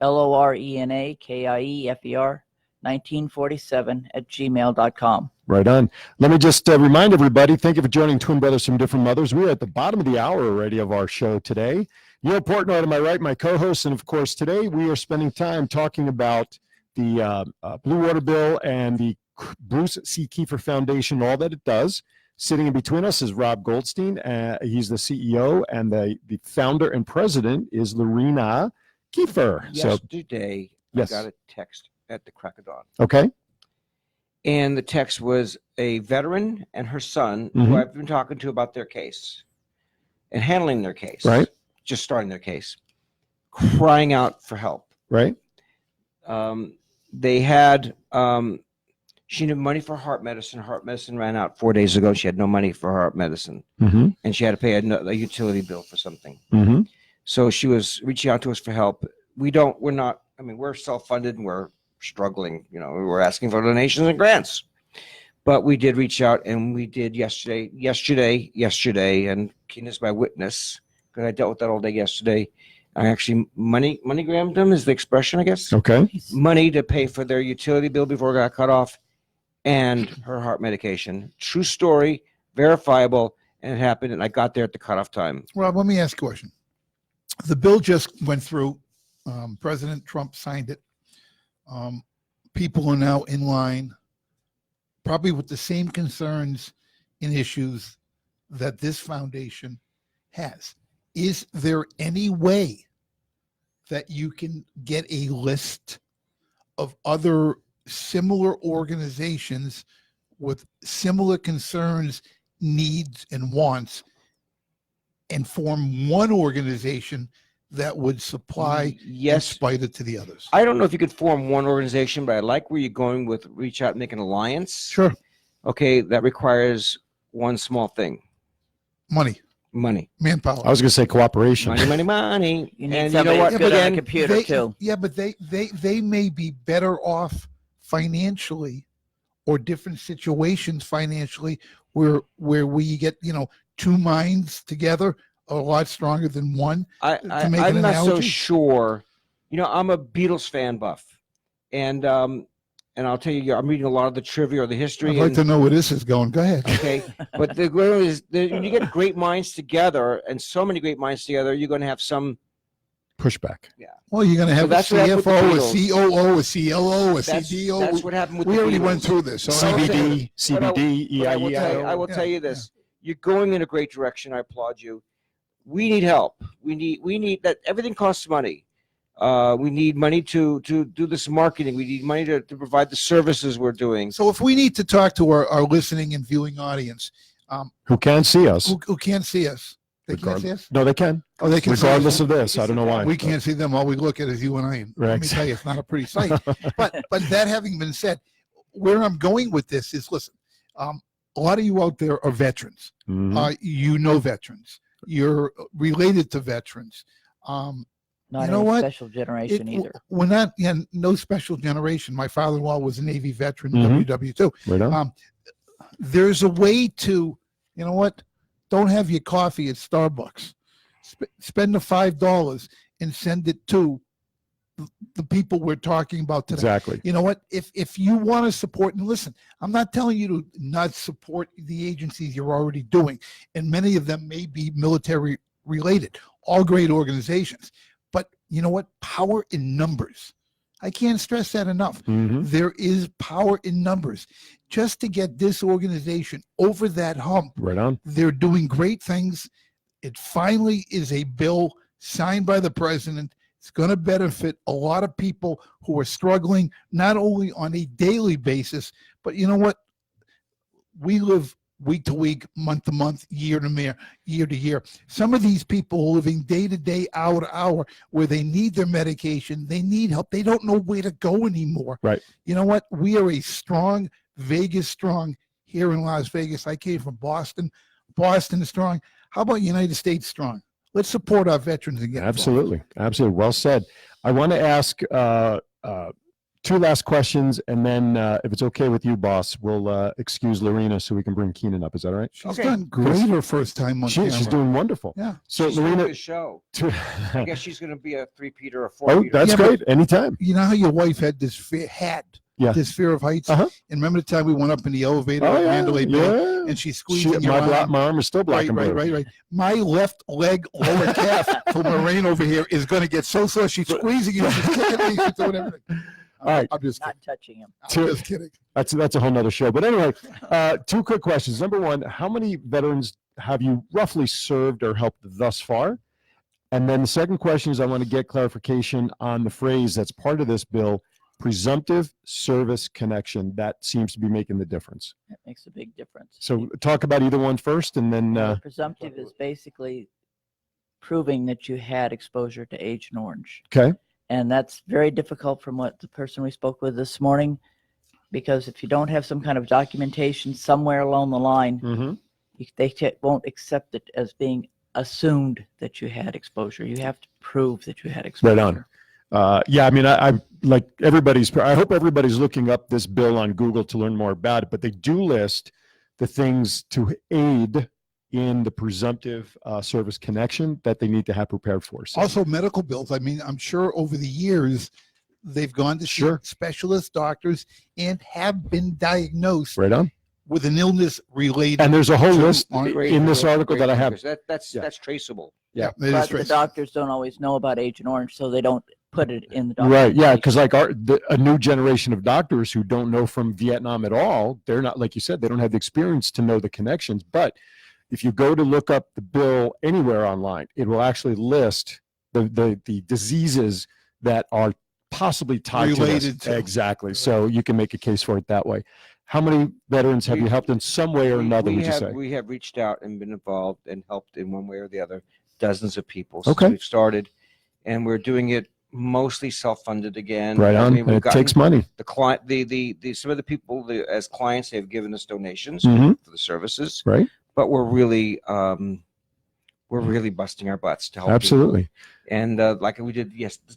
[SPEAKER 4] LorenaKiefer 1947@gmail.com.
[SPEAKER 1] Right on. Let me just remind everybody, thank you for joining Twin Brothers from Different Mothers. We're at the bottom of the hour already of our show today. Neil Portnoy to my right, my co-host, and of course today we are spending time talking about the Blue Water Bill and the Bruce C. Kiefer Foundation, all that it does. Sitting in between us is Rob Goldstein. He's the CEO, and the founder and president is Lorena Kiefer.
[SPEAKER 3] Yesterday,
[SPEAKER 1] yes.
[SPEAKER 3] I got a text at the crack of dawn.
[SPEAKER 1] Okay.
[SPEAKER 3] And the text was a veteran and her son,
[SPEAKER 1] Mhm.
[SPEAKER 3] who I've been talking to about their case and handling their case.
[SPEAKER 1] Right.
[SPEAKER 3] Just starting their case, crying out for help.
[SPEAKER 1] Right.
[SPEAKER 3] They had, she needed money for heart medicine. Heart medicine ran out 4 days ago. She had no money for heart medicine.
[SPEAKER 1] Mm-hmm.
[SPEAKER 3] And she had to pay a utility bill for something.
[SPEAKER 1] Mm-hmm.
[SPEAKER 3] So she was reaching out to us for help. We're self-funded and we're struggling. We're asking for donations and grants. But we did reach out, and we did yesterday, and Keena's my witness, because I dealt with that all day yesterday. I actually money-grammed them is the expression, I guess.
[SPEAKER 1] Okay.
[SPEAKER 3] Money to pay for their utility bill before it got cut off, and her heart medication. True story, verifiable, and it happened, and I got there at the cutoff time.
[SPEAKER 2] Rob, let me ask you a question. The bill just went through. President Trump signed it. People are now in line, probably with the same concerns and issues that this foundation has. Is there any way that you can get a list of other similar organizations with similar concerns, needs, and wants, and form one organization that would supply and
[SPEAKER 3] Yes.
[SPEAKER 2] spider to the others?
[SPEAKER 3] I don't know if you could form one organization, but I like where you're going with reach out and make an alliance.
[SPEAKER 2] Sure.
[SPEAKER 3] Okay, that requires one small thing.
[SPEAKER 2] Money, manpower.
[SPEAKER 1] I was going to say cooperation.
[SPEAKER 3] Money.
[SPEAKER 4] You need
[SPEAKER 3] And you know
[SPEAKER 4] somebody
[SPEAKER 3] what?
[SPEAKER 4] good on a
[SPEAKER 3] Again,
[SPEAKER 4] computer too.
[SPEAKER 2] Yeah, but they may be better off financially, or different situations financially, where we get two minds together are a lot stronger than one.
[SPEAKER 3] I'm
[SPEAKER 2] make an
[SPEAKER 3] not so
[SPEAKER 2] analogy?
[SPEAKER 3] sure. I'm a Beatles fan buff, and I'll tell you, I'm reading a lot of the trivia or the history.
[SPEAKER 2] I'd like
[SPEAKER 3] and-
[SPEAKER 2] to know where this is going. Go ahead.
[SPEAKER 3] Okay, but the goal is when you get great minds together, and so many great minds together, you're going to have some.
[SPEAKER 1] Pushback.
[SPEAKER 2] Well, you're going to have a
[SPEAKER 3] that's what happened with the
[SPEAKER 2] CFO, a
[SPEAKER 3] Beatles.
[SPEAKER 2] COO, a CLO, a
[SPEAKER 3] That's
[SPEAKER 2] CDO.
[SPEAKER 3] what happened with
[SPEAKER 2] We
[SPEAKER 3] the
[SPEAKER 2] already
[SPEAKER 3] Beatles.
[SPEAKER 2] went through this. So
[SPEAKER 1] CBD,
[SPEAKER 3] But I
[SPEAKER 1] EIEIO.
[SPEAKER 3] will tell
[SPEAKER 2] Yeah,
[SPEAKER 3] you this: you're going in a great direction. I applaud you. We need help. We need that. Everything costs money. We need money to do this marketing. We need money to provide the services we're doing.
[SPEAKER 2] So if we need to talk to our listening and viewing audience,
[SPEAKER 1] Who can see us?
[SPEAKER 2] who can't see us, they can't see us.
[SPEAKER 1] No, they can.
[SPEAKER 2] Oh, they can see
[SPEAKER 1] Regardless
[SPEAKER 2] us.
[SPEAKER 1] of this. I don't know why.
[SPEAKER 2] We can't see them. All we look at is you and I. And let
[SPEAKER 1] Right.
[SPEAKER 2] me tell you, it's not a pretty sight. But that having been said, where I'm going with this is, listen, a lot of you out there are veterans.
[SPEAKER 1] Mhm.
[SPEAKER 2] Veterans. You're related to veterans.
[SPEAKER 4] Not
[SPEAKER 2] You know
[SPEAKER 4] any
[SPEAKER 2] what?
[SPEAKER 4] special generation either.
[SPEAKER 2] We're not, no special generation. My father-in-law was a Navy veteran,
[SPEAKER 1] Mhm.
[SPEAKER 2] WW2.
[SPEAKER 1] Right on.
[SPEAKER 2] There's a way to, you know what? Don't have your coffee at Starbucks. Spend the $5 and send it to the people we're talking about today.
[SPEAKER 1] Exactly.
[SPEAKER 2] You know what? If you want to support, and listen, I'm not telling you to not support the agencies you're already doing, and many of them may be military related, all great organizations. But you know what? Power in numbers. I can't stress that enough.
[SPEAKER 1] Mhm.
[SPEAKER 2] There is power in numbers. Just to get this organization over that hump,
[SPEAKER 1] Right on.
[SPEAKER 2] they're doing great things. It finally is a bill signed by the president. It's going to benefit a lot of people who are struggling, not only on a daily basis, but you know what? We live week to week, month to month, year to year. Some of these people are living day to day, hour to hour, where they need their medication, they need help, they don't know where to go anymore.
[SPEAKER 1] Right.
[SPEAKER 2] You know what? We are a strong, Vegas strong here in Las Vegas. I came from Boston. Boston is strong. How about United States strong? Let's support our veterans again.
[SPEAKER 1] Absolutely. Absolutely. Well said. I want to ask two last questions, and then if it's okay with you, boss, we'll excuse Lorena so we can bring Keenan up. Is that all right?
[SPEAKER 2] She's
[SPEAKER 3] Okay.
[SPEAKER 2] done great her first time on camera.
[SPEAKER 1] She's doing wonderful.
[SPEAKER 2] Yeah.
[SPEAKER 1] So
[SPEAKER 3] She's doing
[SPEAKER 1] Lorena,
[SPEAKER 3] the show. I guess she's going to be a 3-peat or a 4-peat.
[SPEAKER 1] oh, that's
[SPEAKER 2] Yeah, but-
[SPEAKER 1] great. Anytime.
[SPEAKER 2] You know how your wife had this hat
[SPEAKER 1] Yeah.
[SPEAKER 2] This fear of heights.
[SPEAKER 1] Uh-huh.
[SPEAKER 2] And remember the time we went up in the elevator
[SPEAKER 1] Oh,
[SPEAKER 2] at
[SPEAKER 1] yeah.
[SPEAKER 2] Mandalay Bay,
[SPEAKER 1] Yeah.
[SPEAKER 2] and she's squeezing
[SPEAKER 1] Shit,
[SPEAKER 2] your arm.
[SPEAKER 1] my arm is still black and blue.
[SPEAKER 2] Right. My left leg, lower calf from Lorraine over here is going to get so sore. She's squeezing you. She's kicking me. She's doing everything.
[SPEAKER 1] All right.
[SPEAKER 2] I'm just
[SPEAKER 4] Not
[SPEAKER 2] kidding.
[SPEAKER 4] touching him.
[SPEAKER 2] I'm just kidding.
[SPEAKER 1] That's a whole nother show. But anyway, two quick questions. Number one, how many veterans have you roughly served or helped thus far? And then the second question is I want to get clarification on the phrase that's part of this bill, presumptive service connection. That seems to be making the difference.
[SPEAKER 4] That makes a big difference.
[SPEAKER 1] So talk about either one first and then,
[SPEAKER 4] The presumptive is basically proving that you had exposure to Agent Orange.
[SPEAKER 1] okay.
[SPEAKER 4] And that's very difficult from what the person we spoke with this morning, because if you don't have some kind of documentation somewhere along the line,
[SPEAKER 1] Mm-hmm.
[SPEAKER 4] they won't accept it as being assumed that you had exposure. You have to prove that you had exposure.
[SPEAKER 1] Right on. Yeah, I mean, I like I hope everybody's looking up this bill on Google to learn more about it, but they do list the things to aid in the presumptive service connection that they need to have prepared for. So,
[SPEAKER 2] Also, medical bills. I mean, I'm sure over the years they've gone to see
[SPEAKER 1] Sure.
[SPEAKER 2] specialist doctors and have been diagnosed
[SPEAKER 1] right on.
[SPEAKER 2] with an illness related.
[SPEAKER 1] And there's a whole
[SPEAKER 2] to
[SPEAKER 1] list
[SPEAKER 2] on-
[SPEAKER 3] Great,
[SPEAKER 1] in this
[SPEAKER 3] great,
[SPEAKER 1] article
[SPEAKER 3] great
[SPEAKER 1] that I have.
[SPEAKER 3] figures. That's
[SPEAKER 1] Yeah.
[SPEAKER 3] traceable.
[SPEAKER 2] Yeah, it is
[SPEAKER 4] But the
[SPEAKER 2] traceable.
[SPEAKER 4] doctors don't always know about Agent Orange, so they don't put it in the
[SPEAKER 1] Right. Yeah.
[SPEAKER 4] documentation.
[SPEAKER 1] Because like a new generation of doctors who don't know from Vietnam at all, they're not, like you said, they don't have the experience to know the connections. But if you go to look up the bill anywhere online, it will actually list the diseases that are possibly tied
[SPEAKER 2] Related
[SPEAKER 1] to
[SPEAKER 2] to.
[SPEAKER 1] this. Exactly. So you can make a case for it that way. How many veterans have
[SPEAKER 3] We-
[SPEAKER 1] you helped in some way or another, would you
[SPEAKER 3] have,
[SPEAKER 1] say?
[SPEAKER 3] We have reached out and been involved and helped in one way or the other dozens of people since
[SPEAKER 1] Okay.
[SPEAKER 3] we've started, and we're doing it mostly self-funded again.
[SPEAKER 1] Right
[SPEAKER 3] I
[SPEAKER 1] on.
[SPEAKER 3] mean,
[SPEAKER 1] And it takes money.
[SPEAKER 3] the client, the some of the people as clients, they've given us donations
[SPEAKER 1] Mhm.
[SPEAKER 3] for the services,
[SPEAKER 1] Right.
[SPEAKER 3] but we're really busting our butts to help people.
[SPEAKER 1] Absolutely.
[SPEAKER 3] And like we did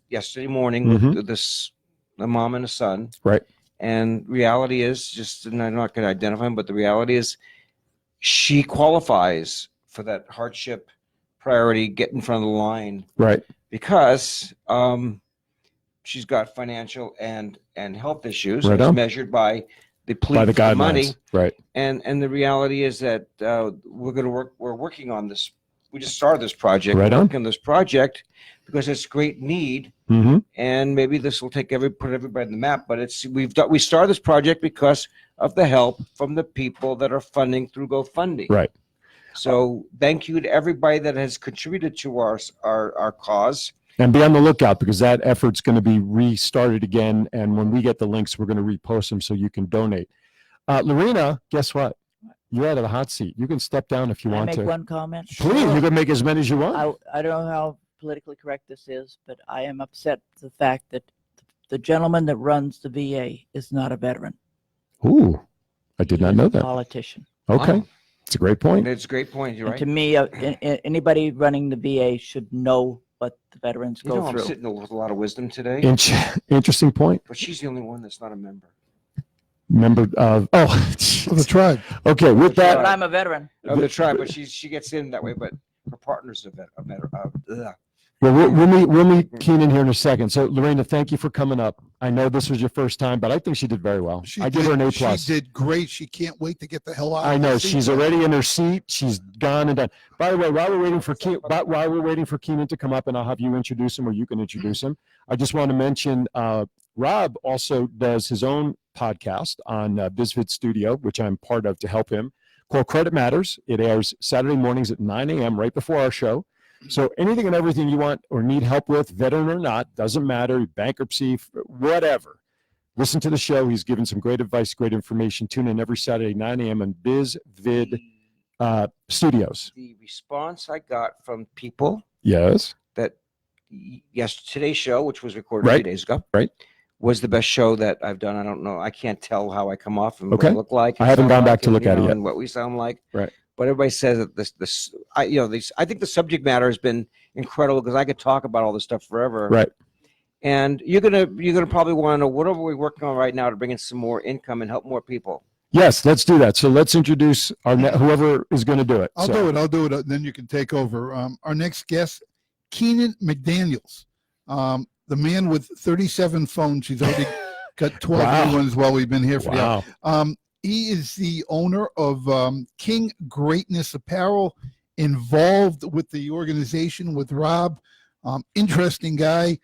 [SPEAKER 3] yesterday morning with
[SPEAKER 1] Mhm.
[SPEAKER 3] a mom and a son.
[SPEAKER 1] Right.
[SPEAKER 3] And reality is just, and I'm not going to identify him, but the reality is she qualifies for that hardship priority, get in front of the line,
[SPEAKER 1] Right.
[SPEAKER 3] because she's got financial and health issues
[SPEAKER 1] Right
[SPEAKER 3] as
[SPEAKER 1] on.
[SPEAKER 3] measured by the plea
[SPEAKER 1] By the
[SPEAKER 3] for the money.
[SPEAKER 1] guidelines. Right.
[SPEAKER 3] And the reality is that we're working on this. We just started this project.
[SPEAKER 1] Right
[SPEAKER 3] We're
[SPEAKER 1] on.
[SPEAKER 3] working on this project because it's great need,
[SPEAKER 1] Mm-hmm.
[SPEAKER 3] and maybe this will put everybody on the map. But we started this project because of the help from the people that are funding through GoFundMe.
[SPEAKER 1] Right.
[SPEAKER 3] So thank you to everybody that has contributed to our cause.
[SPEAKER 1] And be on the lookout because that effort's going to be restarted again. And when we get the links, we're going to repost them so you can donate. Lorena, guess what? You're out of the hot seat. You can step down if you
[SPEAKER 4] Can I
[SPEAKER 1] want
[SPEAKER 4] make
[SPEAKER 1] to.
[SPEAKER 4] one comment?
[SPEAKER 1] Please, you can make as many as you want.
[SPEAKER 4] I don't know how politically correct this is, but I am upset with the fact that the gentleman that runs the VA is not a veteran.
[SPEAKER 1] Ooh, I did not
[SPEAKER 4] He's
[SPEAKER 1] know
[SPEAKER 4] a
[SPEAKER 1] that.
[SPEAKER 4] politician.
[SPEAKER 1] Okay.
[SPEAKER 3] Oh.
[SPEAKER 1] It's a great
[SPEAKER 3] And
[SPEAKER 1] point.
[SPEAKER 3] it's a great point. You're
[SPEAKER 4] And
[SPEAKER 3] right.
[SPEAKER 4] to me, anybody running the VA should know what the veterans
[SPEAKER 3] You know,
[SPEAKER 4] go
[SPEAKER 3] I'm
[SPEAKER 4] through.
[SPEAKER 3] sitting with a lot of wisdom today,
[SPEAKER 1] Interesting point.
[SPEAKER 3] but she's the only one that's not a member.
[SPEAKER 1] Member of,
[SPEAKER 2] For the tribe.
[SPEAKER 1] okay. With
[SPEAKER 4] But
[SPEAKER 1] that,
[SPEAKER 4] I'm a veteran.
[SPEAKER 3] Of the tribe, but she gets in that way. But her partner's a better.
[SPEAKER 1] well, we'll meet Keenan here in a second. So Lorena, thank you for coming up. I know this was your first time, but I think she did very well. I give her an A+.
[SPEAKER 2] She did great. She can't wait to get the hell out.
[SPEAKER 1] I
[SPEAKER 2] of
[SPEAKER 1] know
[SPEAKER 2] the seat.
[SPEAKER 1] she's already in her seat. She's gone and done. By the way, while we're waiting for Keenan to come up, and I'll have you introduce him, or you can introduce him. I just want to mention Rob also does his own podcast on BizVid Studio, which I'm part of to help him, called Credit Matters. It airs Saturday mornings at 9 a.m. right before our show. So anything and everything you want or need help with, veteran or not, doesn't matter, bankruptcy, whatever. Listen to the show. He's given some great advice, great information. Tune in every Saturday, 9 a.m. on BizVid Studios.
[SPEAKER 3] The response I got from people
[SPEAKER 1] Yes.
[SPEAKER 3] that today's show, which was recorded
[SPEAKER 1] Right.
[SPEAKER 3] 2 days ago,
[SPEAKER 1] Right.
[SPEAKER 3] was the best show that I've done. I don't know. I can't tell how I come off and what
[SPEAKER 1] Okay.
[SPEAKER 3] I look like.
[SPEAKER 1] I haven't
[SPEAKER 3] sound
[SPEAKER 1] gone back
[SPEAKER 3] like,
[SPEAKER 1] to look at it yet.
[SPEAKER 3] and what we sound like.
[SPEAKER 1] Right.
[SPEAKER 3] But everybody says that I think the subject matter has been incredible because I could talk about all this stuff forever.
[SPEAKER 1] Right.
[SPEAKER 3] And you're gonna probably want to know what are we working on right now to bring in some more income and help more people.
[SPEAKER 1] Yes, let's do that. So let's introduce whoever is going to do it.
[SPEAKER 2] I'll do it. Then you can take over. Our next guest, Keenan McDaniels, the man with 37 phones. He's already got 12
[SPEAKER 1] Wow.
[SPEAKER 2] new ones while we've been here for
[SPEAKER 1] Wow.
[SPEAKER 2] the he is the owner of King Greatness Apparel, involved with the organization with Rob. Interesting guy.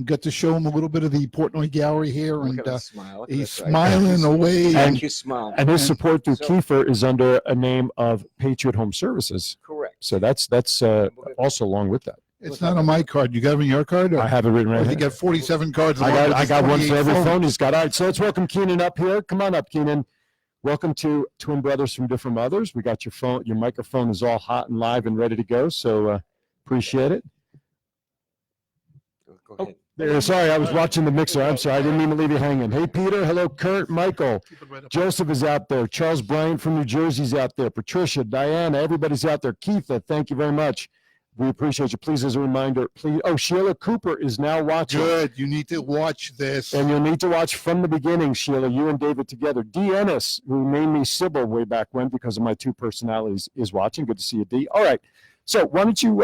[SPEAKER 2] Got to show him a little bit of the Portnoy Gallery here,
[SPEAKER 3] Look
[SPEAKER 2] and
[SPEAKER 3] at that smile. Look at
[SPEAKER 2] he's
[SPEAKER 3] that guy.
[SPEAKER 2] smiling away.
[SPEAKER 3] Thank you, smile.
[SPEAKER 1] And his
[SPEAKER 2] And
[SPEAKER 1] support through
[SPEAKER 3] so-
[SPEAKER 1] Kiefer is under a name of Patriot Home Services.
[SPEAKER 3] Correct.
[SPEAKER 1] So that's also along with that.
[SPEAKER 2] It's not on my card. You got it on your card? Or?
[SPEAKER 1] I have it written
[SPEAKER 2] Or
[SPEAKER 1] right
[SPEAKER 2] you
[SPEAKER 1] here.
[SPEAKER 2] got 47 cards.
[SPEAKER 1] I
[SPEAKER 2] along with
[SPEAKER 1] got
[SPEAKER 2] his
[SPEAKER 1] one for
[SPEAKER 2] 28
[SPEAKER 1] every
[SPEAKER 2] phones.
[SPEAKER 1] phone he's got. All right, so let's welcome Keenan up here. Come on up, Keenan. Welcome to Twin Brothers from Different Mothers. We got your phone. Your microphone is all hot and live and ready to go. So appreciate it.
[SPEAKER 3] Go ahead.
[SPEAKER 1] Sorry, I was watching the mixer. I'm sorry. I didn't mean to leave you hanging. Hey, Peter. Hello, Kurt. Michael.
[SPEAKER 2] Keep it right up.
[SPEAKER 1] Joseph is out there. Charles Bryant from New Jersey's out there. Patricia, Diana, everybody's out there. Keitha, thank you very much. We appreciate you. Please, as a reminder, please. Oh, Sheila Cooper is now watching.
[SPEAKER 2] Good. You need to watch this.
[SPEAKER 1] And you'll need to watch from the beginning, Sheila, you and David together. D. Ennis, who named me Sybil way back when because of my two personalities, is watching. Good to see you, D. All right. So why don't you,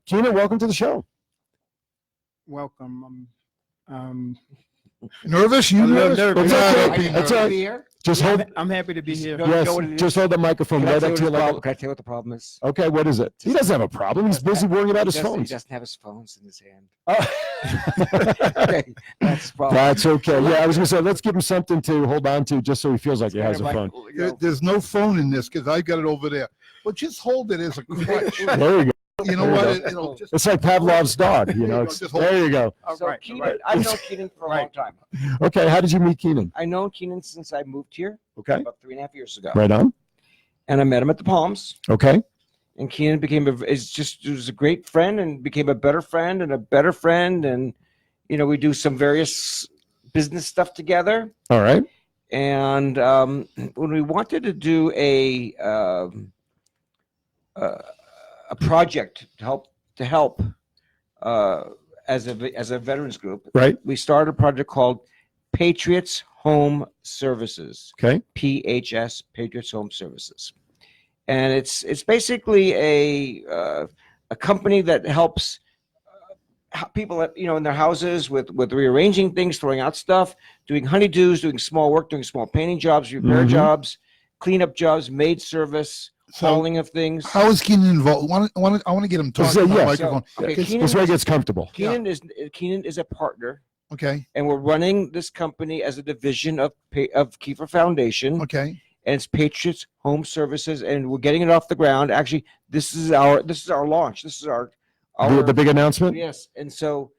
[SPEAKER 1] Keenan, welcome to the show.
[SPEAKER 5] Welcome.
[SPEAKER 2] Nervous? You
[SPEAKER 5] A little
[SPEAKER 2] nervous?
[SPEAKER 5] nervous.
[SPEAKER 2] No,
[SPEAKER 1] It's okay.
[SPEAKER 2] don't be
[SPEAKER 1] It's
[SPEAKER 2] nervous.
[SPEAKER 1] all right.
[SPEAKER 3] Here?
[SPEAKER 1] Just hold,
[SPEAKER 5] I'm happy to be here.
[SPEAKER 3] No,
[SPEAKER 1] yes,
[SPEAKER 3] know what it is?
[SPEAKER 1] just hold the microphone
[SPEAKER 3] Can I
[SPEAKER 1] right
[SPEAKER 3] tell
[SPEAKER 1] up
[SPEAKER 3] you
[SPEAKER 1] to your
[SPEAKER 3] what the problem-
[SPEAKER 1] level.
[SPEAKER 3] Can I tell you what the problem is?
[SPEAKER 1] Okay, what is it? He doesn't have a problem. He's busy worrying about his
[SPEAKER 3] He
[SPEAKER 1] phones.
[SPEAKER 3] doesn't have his phones in his hand.
[SPEAKER 1] Oh.
[SPEAKER 3] Okay, that's the problem.
[SPEAKER 1] That's okay. Yeah, I was gonna say let's give him something to hold on to, just so he feels like he has a phone.
[SPEAKER 2] There's no phone in this because I got it over there. Well, just hold it as a crutch.
[SPEAKER 1] There you go.
[SPEAKER 2] You know
[SPEAKER 1] There you
[SPEAKER 2] what?
[SPEAKER 1] go.
[SPEAKER 2] It'll just
[SPEAKER 1] It's like Pavlov's dog.
[SPEAKER 2] There
[SPEAKER 1] You
[SPEAKER 2] you
[SPEAKER 1] know.
[SPEAKER 2] go.
[SPEAKER 1] It's,
[SPEAKER 2] Just hold
[SPEAKER 1] there you go.
[SPEAKER 5] All
[SPEAKER 3] So
[SPEAKER 5] right,
[SPEAKER 3] Keenan,
[SPEAKER 5] right.
[SPEAKER 3] I've known Keenan for a long
[SPEAKER 5] Right.
[SPEAKER 3] time.
[SPEAKER 1] Okay, how did you meet Keenan?
[SPEAKER 3] I've known Keenan since I moved here
[SPEAKER 1] Okay,
[SPEAKER 3] about 3.5 years ago.
[SPEAKER 1] right on.
[SPEAKER 3] And I met him at the Palms.
[SPEAKER 1] Okay,
[SPEAKER 3] And Keenan was a great friend and became a better friend and a better friend. And, you know, we do some various business stuff together.
[SPEAKER 1] all right.
[SPEAKER 3] And when we wanted to do a project to help as a veterans group,
[SPEAKER 1] Right.
[SPEAKER 3] we started a project called Patriots Home Services.
[SPEAKER 1] Okay.
[SPEAKER 3] PHS, Patriots Home Services, and it's basically a company that helps people in their houses with rearranging things, throwing out stuff, doing honeydews, doing small work, doing small painting jobs, repair
[SPEAKER 1] Mhm.
[SPEAKER 3] jobs, cleanup jobs, maid service,
[SPEAKER 2] So
[SPEAKER 3] hauling of things.
[SPEAKER 2] how is Keenan involved? I want to get him talking
[SPEAKER 1] So,
[SPEAKER 2] on the
[SPEAKER 1] yeah.
[SPEAKER 2] microphone.
[SPEAKER 3] Okay,
[SPEAKER 2] This-
[SPEAKER 3] Keenan
[SPEAKER 1] This way it
[SPEAKER 3] is-
[SPEAKER 1] gets comfortable.
[SPEAKER 3] Keenan is a partner,
[SPEAKER 2] Okay.
[SPEAKER 3] and we're running this company as a division of Kiefer Foundation,
[SPEAKER 2] Okay.
[SPEAKER 3] and it's Patriots Home Services, and we're getting it off the ground. Actually, this is our launch. This is our
[SPEAKER 1] The big announcement.
[SPEAKER 3] yes, and so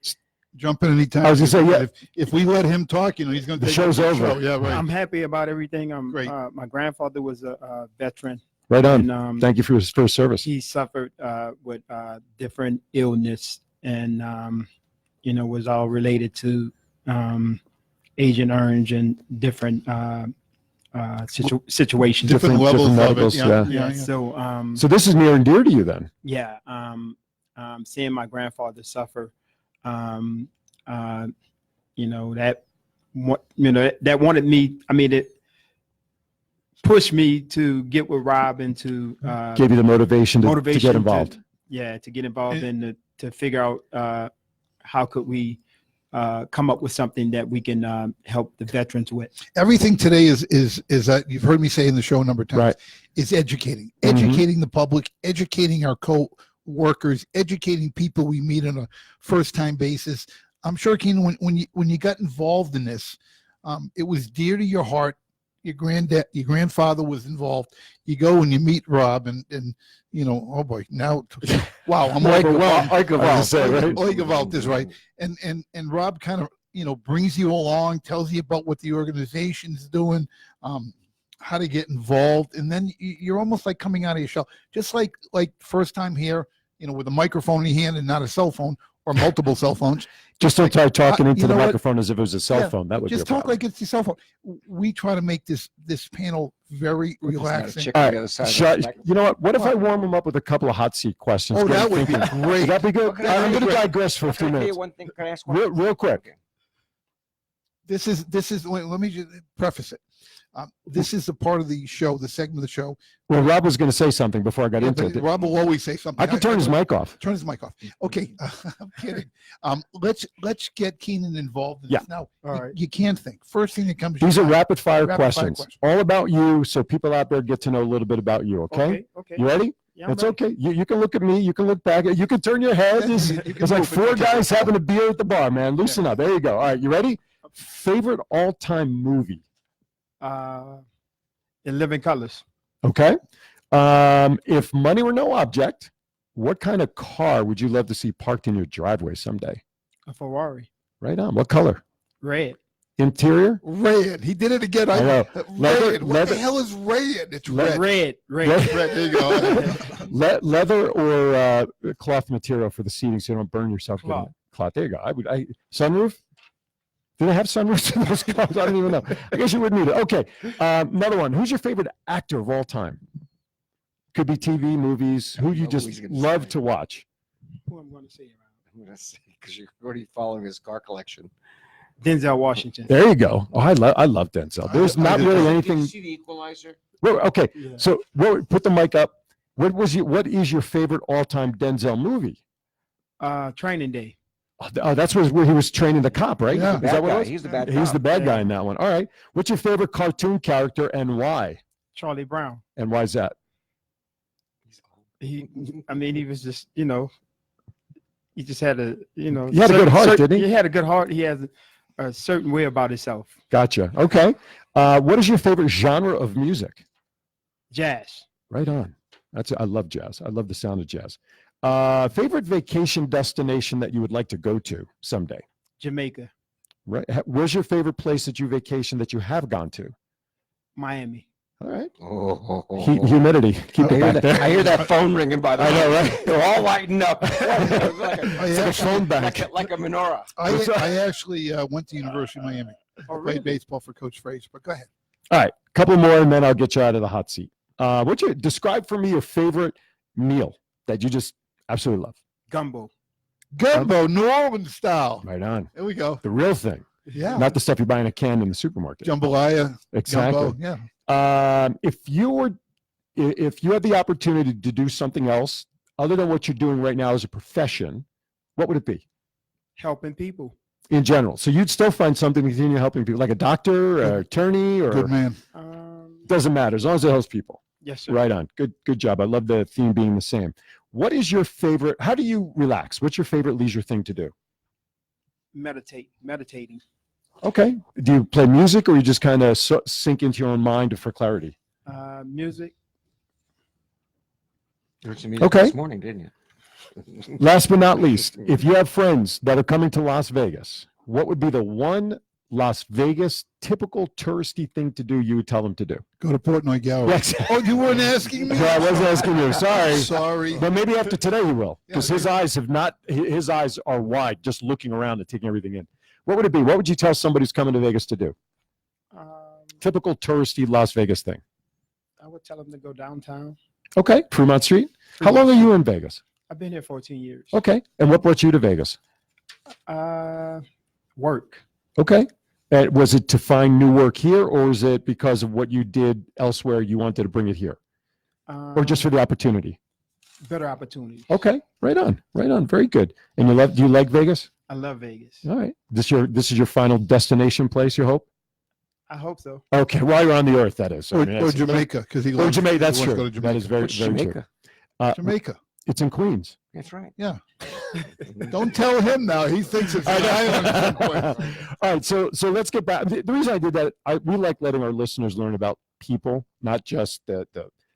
[SPEAKER 2] Jump in anytime.
[SPEAKER 1] I was gonna say, yeah.
[SPEAKER 2] If we let him talk, he's going to
[SPEAKER 1] The
[SPEAKER 2] take
[SPEAKER 1] show's
[SPEAKER 2] the
[SPEAKER 1] over.
[SPEAKER 2] show. Yeah, right.
[SPEAKER 5] I'm happy about everything.
[SPEAKER 2] Great.
[SPEAKER 5] My grandfather was a veteran,
[SPEAKER 1] Right on.
[SPEAKER 5] and
[SPEAKER 1] Thank you for his first service.
[SPEAKER 5] he suffered with different illness, and was all related to Agent Orange and different situations.
[SPEAKER 2] Different levels of it.
[SPEAKER 1] levels,
[SPEAKER 2] Yeah.
[SPEAKER 1] yeah.
[SPEAKER 5] So
[SPEAKER 1] So this is near and dear to you then.
[SPEAKER 5] yeah, seeing my grandfather suffer, that wanted me. I mean, it pushed me to get with Rob and to
[SPEAKER 1] Gave you the motivation to
[SPEAKER 5] motivation
[SPEAKER 1] get involved.
[SPEAKER 5] to get involved and to figure out how could we come up with something that we can help the veterans with.
[SPEAKER 2] Everything today is that you've heard me say in the show a number of times,
[SPEAKER 1] Right.
[SPEAKER 2] is educating,
[SPEAKER 1] Mhm.
[SPEAKER 2] educating the public, educating our co-workers, educating people we meet on a first-time basis. I'm sure, Keenan, when you got involved in this, it was dear to your heart. Your grandfather was involved. You go and you meet Rob, and oh boy, now, wow, I'm overwhelmed. Oigevald is right. And Rob kind of brings you along, tells you about what the organization's doing, how to get involved, and then you're almost like coming out of your shell, just like first time here, with a microphone in your hand and not a cell phone or multiple cell phones.
[SPEAKER 1] Just don't try talking into
[SPEAKER 2] you
[SPEAKER 1] the
[SPEAKER 2] know what?
[SPEAKER 1] microphone as if it was a cell
[SPEAKER 2] Yeah,
[SPEAKER 1] phone. That would
[SPEAKER 2] Just
[SPEAKER 1] be a
[SPEAKER 2] talk
[SPEAKER 1] problem.
[SPEAKER 2] like it's your cell phone. We try to make this panel very relaxing.
[SPEAKER 1] All right, you know what? What if I warm him up with a couple of hot seat questions?
[SPEAKER 2] Oh,
[SPEAKER 1] Get
[SPEAKER 2] that
[SPEAKER 1] him
[SPEAKER 2] would be
[SPEAKER 1] thinking.
[SPEAKER 2] great.
[SPEAKER 1] Would that be good?
[SPEAKER 3] Okay,
[SPEAKER 1] All right, I'm
[SPEAKER 3] that'd
[SPEAKER 1] going
[SPEAKER 3] be
[SPEAKER 1] to
[SPEAKER 3] great.
[SPEAKER 1] digress for a few
[SPEAKER 3] Can I tell you
[SPEAKER 1] minutes.
[SPEAKER 3] one thing? Can I ask one?
[SPEAKER 1] Real quick.
[SPEAKER 3] Okay.
[SPEAKER 2] This is let me just preface it. This is a part of the show, the segment of the show.
[SPEAKER 1] Well, Rob was going to say something before I got
[SPEAKER 2] Yeah,
[SPEAKER 1] into
[SPEAKER 2] but
[SPEAKER 1] it.
[SPEAKER 2] Rob will always say something.
[SPEAKER 1] I could turn his mic off.
[SPEAKER 2] Turn his mic off. Okay, I'm kidding. Let's get Keenan involved in
[SPEAKER 1] Yeah.
[SPEAKER 2] this. Now,
[SPEAKER 5] All right.
[SPEAKER 2] you can think. First thing that comes. to
[SPEAKER 1] These
[SPEAKER 2] your
[SPEAKER 1] are
[SPEAKER 2] mind.
[SPEAKER 1] rapid fire
[SPEAKER 2] Rapid fire
[SPEAKER 1] questions,
[SPEAKER 2] questions.
[SPEAKER 1] all about you, so people out there get to know a little bit about you. Okay,
[SPEAKER 5] Okay.
[SPEAKER 1] you ready?
[SPEAKER 5] Yeah, I'm
[SPEAKER 1] It's
[SPEAKER 5] ready.
[SPEAKER 1] okay. You can look at me. You can look back. You can turn your head.
[SPEAKER 2] Yeah,
[SPEAKER 1] It's,
[SPEAKER 2] you can
[SPEAKER 1] it's like
[SPEAKER 2] move it.
[SPEAKER 1] 4
[SPEAKER 2] Okay.
[SPEAKER 1] guys having a beer at the bar, man. Loosen up. There you go. All right, you ready? Favorite all-time movie?
[SPEAKER 5] In living colors.
[SPEAKER 1] Okay. If money were no object, what kind of car would you love to see parked in your driveway someday?
[SPEAKER 5] A Ferrari.
[SPEAKER 1] Right on. What color?
[SPEAKER 5] Red.
[SPEAKER 1] Interior?
[SPEAKER 2] Red. He did it again.
[SPEAKER 1] I know. Leather-
[SPEAKER 2] Red. What
[SPEAKER 1] leather-
[SPEAKER 2] the hell is red? It's
[SPEAKER 1] Le-
[SPEAKER 2] red.
[SPEAKER 5] Red.
[SPEAKER 2] Red. There you go.
[SPEAKER 1] Leather or cloth material for the seating so you don't burn yourself. getting
[SPEAKER 5] Cloth.
[SPEAKER 1] it? Cloth. There you go. Sunroof? Do they have sunroofs in those cars? I don't even know. I guess you wouldn't need it. Okay. Another one. Who's your favorite actor of all time? Could be TV, movies. Who you
[SPEAKER 3] know who he's
[SPEAKER 1] just
[SPEAKER 3] gonna
[SPEAKER 1] love
[SPEAKER 3] say.
[SPEAKER 1] to watch?
[SPEAKER 5] Who I'm going to say around?
[SPEAKER 3] I'm gonna say because you're already following his car collection.
[SPEAKER 5] Denzel Washington.
[SPEAKER 1] There you go. Oh, I love Denzel. There's
[SPEAKER 2] I
[SPEAKER 1] not
[SPEAKER 2] did-
[SPEAKER 1] really
[SPEAKER 2] Did
[SPEAKER 1] anything.
[SPEAKER 3] see the Equalizer?
[SPEAKER 1] Well, okay.
[SPEAKER 5] Yeah.
[SPEAKER 1] So put the mic up. What is your favorite all-time Denzel movie?
[SPEAKER 5] Training Day.
[SPEAKER 1] Oh, that's where he was training the cop, right?
[SPEAKER 2] Yeah.
[SPEAKER 1] Is that what it was?
[SPEAKER 3] He's the bad
[SPEAKER 1] He's
[SPEAKER 3] cop.
[SPEAKER 1] the bad guy
[SPEAKER 5] Yeah.
[SPEAKER 1] in that one. All right. What's your favorite cartoon character and why?
[SPEAKER 5] Charlie Brown.
[SPEAKER 1] And why is that?
[SPEAKER 5] He was just, he just had a,
[SPEAKER 1] He had a good heart, didn't he?
[SPEAKER 5] He had a good heart. He has a certain way about himself.
[SPEAKER 1] Gotcha. Okay. What is your favorite genre of music?
[SPEAKER 5] Jazz.
[SPEAKER 1] Right on. I love jazz. I love the sound of jazz. Favorite vacation destination that you would like to go to someday?
[SPEAKER 5] Jamaica.
[SPEAKER 1] Right. Where's your favorite place that you vacation that you have gone to?
[SPEAKER 5] Miami.
[SPEAKER 1] All right.
[SPEAKER 3] Oh,
[SPEAKER 1] Humidity. Keep it back there.
[SPEAKER 3] I hear that phone ringing by the
[SPEAKER 1] I
[SPEAKER 3] way.
[SPEAKER 1] know, right?
[SPEAKER 3] They're all lighting up. like
[SPEAKER 1] It's like a phone bank.
[SPEAKER 3] like a menorah.
[SPEAKER 2] I actually went to University of Miami. I
[SPEAKER 5] really?
[SPEAKER 2] played baseball for Coach Frazier. But go ahead.
[SPEAKER 1] All right. Couple more and then I'll get you out of the hot seat. Describe for me your favorite meal that you just absolutely love?
[SPEAKER 5] Gumbo.
[SPEAKER 2] Gumbo, New Orleans style.
[SPEAKER 1] Right on.
[SPEAKER 2] There we go.
[SPEAKER 1] The real thing.
[SPEAKER 2] Yeah.
[SPEAKER 1] Not the stuff you buy in a can in the supermarket.
[SPEAKER 2] Jambalaya.
[SPEAKER 1] Exactly.
[SPEAKER 2] Gumbo. Yeah.
[SPEAKER 1] If you had the opportunity to do something else other than what you're doing right now as a profession, what would it be
[SPEAKER 5] Helping people.
[SPEAKER 1] in general? So you'd still find something to continue helping people, like a doctor or attorney, or
[SPEAKER 2] Good man.
[SPEAKER 1] doesn't matter as long as it helps people.
[SPEAKER 5] Yes, sir.
[SPEAKER 1] Right on. Good job. I love the theme being the same. What is your favorite? How do you relax? What's your favorite leisure thing to do?
[SPEAKER 5] Meditating.
[SPEAKER 1] Okay. Do you play music or you just kind of sink into your own mind for clarity?
[SPEAKER 5] Music.
[SPEAKER 3] You heard some music
[SPEAKER 1] Okay.
[SPEAKER 3] this morning, didn't you?
[SPEAKER 1] Last but not least, if you have friends that are coming to Las Vegas, what would be the one Las Vegas typical touristy thing to do you would tell them to do?
[SPEAKER 2] Go to Portnoy Gallery.
[SPEAKER 1] Yes.
[SPEAKER 2] Oh, you weren't asking me?
[SPEAKER 1] No, I wasn't asking you. Sorry.
[SPEAKER 2] Sorry.
[SPEAKER 1] But maybe after today you will, because
[SPEAKER 2] Yeah.
[SPEAKER 1] his eyes are wide, just looking around and taking everything in. What would it be? What would you tell somebody who's coming to Vegas to do? Typical touristy Las Vegas thing.
[SPEAKER 5] I would tell them to go downtown.
[SPEAKER 1] Okay. Fremont Street. How long are you in Vegas?
[SPEAKER 5] I've been here 14 years.
[SPEAKER 1] Okay. And what brought you to Vegas?
[SPEAKER 5] Work.
[SPEAKER 1] Okay. Was it to find new work here, or was it because of what you did elsewhere you wanted to bring it here, or just for the opportunity?
[SPEAKER 5] Better opportunities.
[SPEAKER 1] Okay. Right on. Right on. Very good. And do you like Vegas?
[SPEAKER 5] I love Vegas.
[SPEAKER 1] All right. This is your final destination place, you hope?
[SPEAKER 5] I hope so.
[SPEAKER 1] Okay. While you're on the earth, that is. I
[SPEAKER 2] Or,
[SPEAKER 1] mean,
[SPEAKER 2] or
[SPEAKER 1] that's-
[SPEAKER 2] Jamaica, because he
[SPEAKER 1] Or
[SPEAKER 2] loves
[SPEAKER 1] Jamaica. That's
[SPEAKER 2] he wants to
[SPEAKER 1] true.
[SPEAKER 2] go to
[SPEAKER 1] That is very,
[SPEAKER 3] What's
[SPEAKER 1] very true.
[SPEAKER 3] Jamaica?
[SPEAKER 2] Jamaica.
[SPEAKER 1] It's in Queens.
[SPEAKER 3] That's right.
[SPEAKER 2] Yeah. Don't tell him now. He thinks it's an island somewhere.
[SPEAKER 1] All right, so let's get back. The reason I did that, we like letting our listeners learn about people, not just the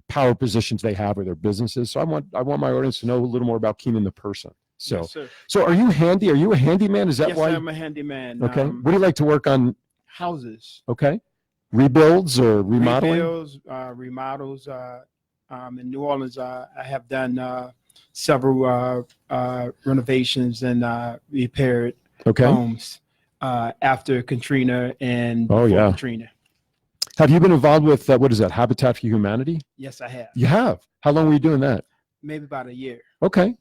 [SPEAKER 1] power positions they have or their businesses. So I want my audience to know a little more about Keenan the person. So,
[SPEAKER 5] Yes, sir.
[SPEAKER 1] so are you handy? Are you a handyman? Is that
[SPEAKER 5] Yes,
[SPEAKER 1] why?
[SPEAKER 5] I'm a handyman.
[SPEAKER 1] Okay. What do you like to work on?
[SPEAKER 5] Houses.
[SPEAKER 1] Okay. Rebuilds or remodeling?
[SPEAKER 5] Rebuilds, remodels. In New Orleans, I have done several renovations and repaired
[SPEAKER 1] Okay.
[SPEAKER 5] homes after Katrina and
[SPEAKER 1] Oh,
[SPEAKER 5] before
[SPEAKER 1] yeah.
[SPEAKER 5] Katrina.
[SPEAKER 1] Have you been involved with what is that? Habitat for Humanity?
[SPEAKER 5] Yes, I have.
[SPEAKER 1] You have. How long were you doing that?
[SPEAKER 5] Maybe about a year.
[SPEAKER 1] Okay.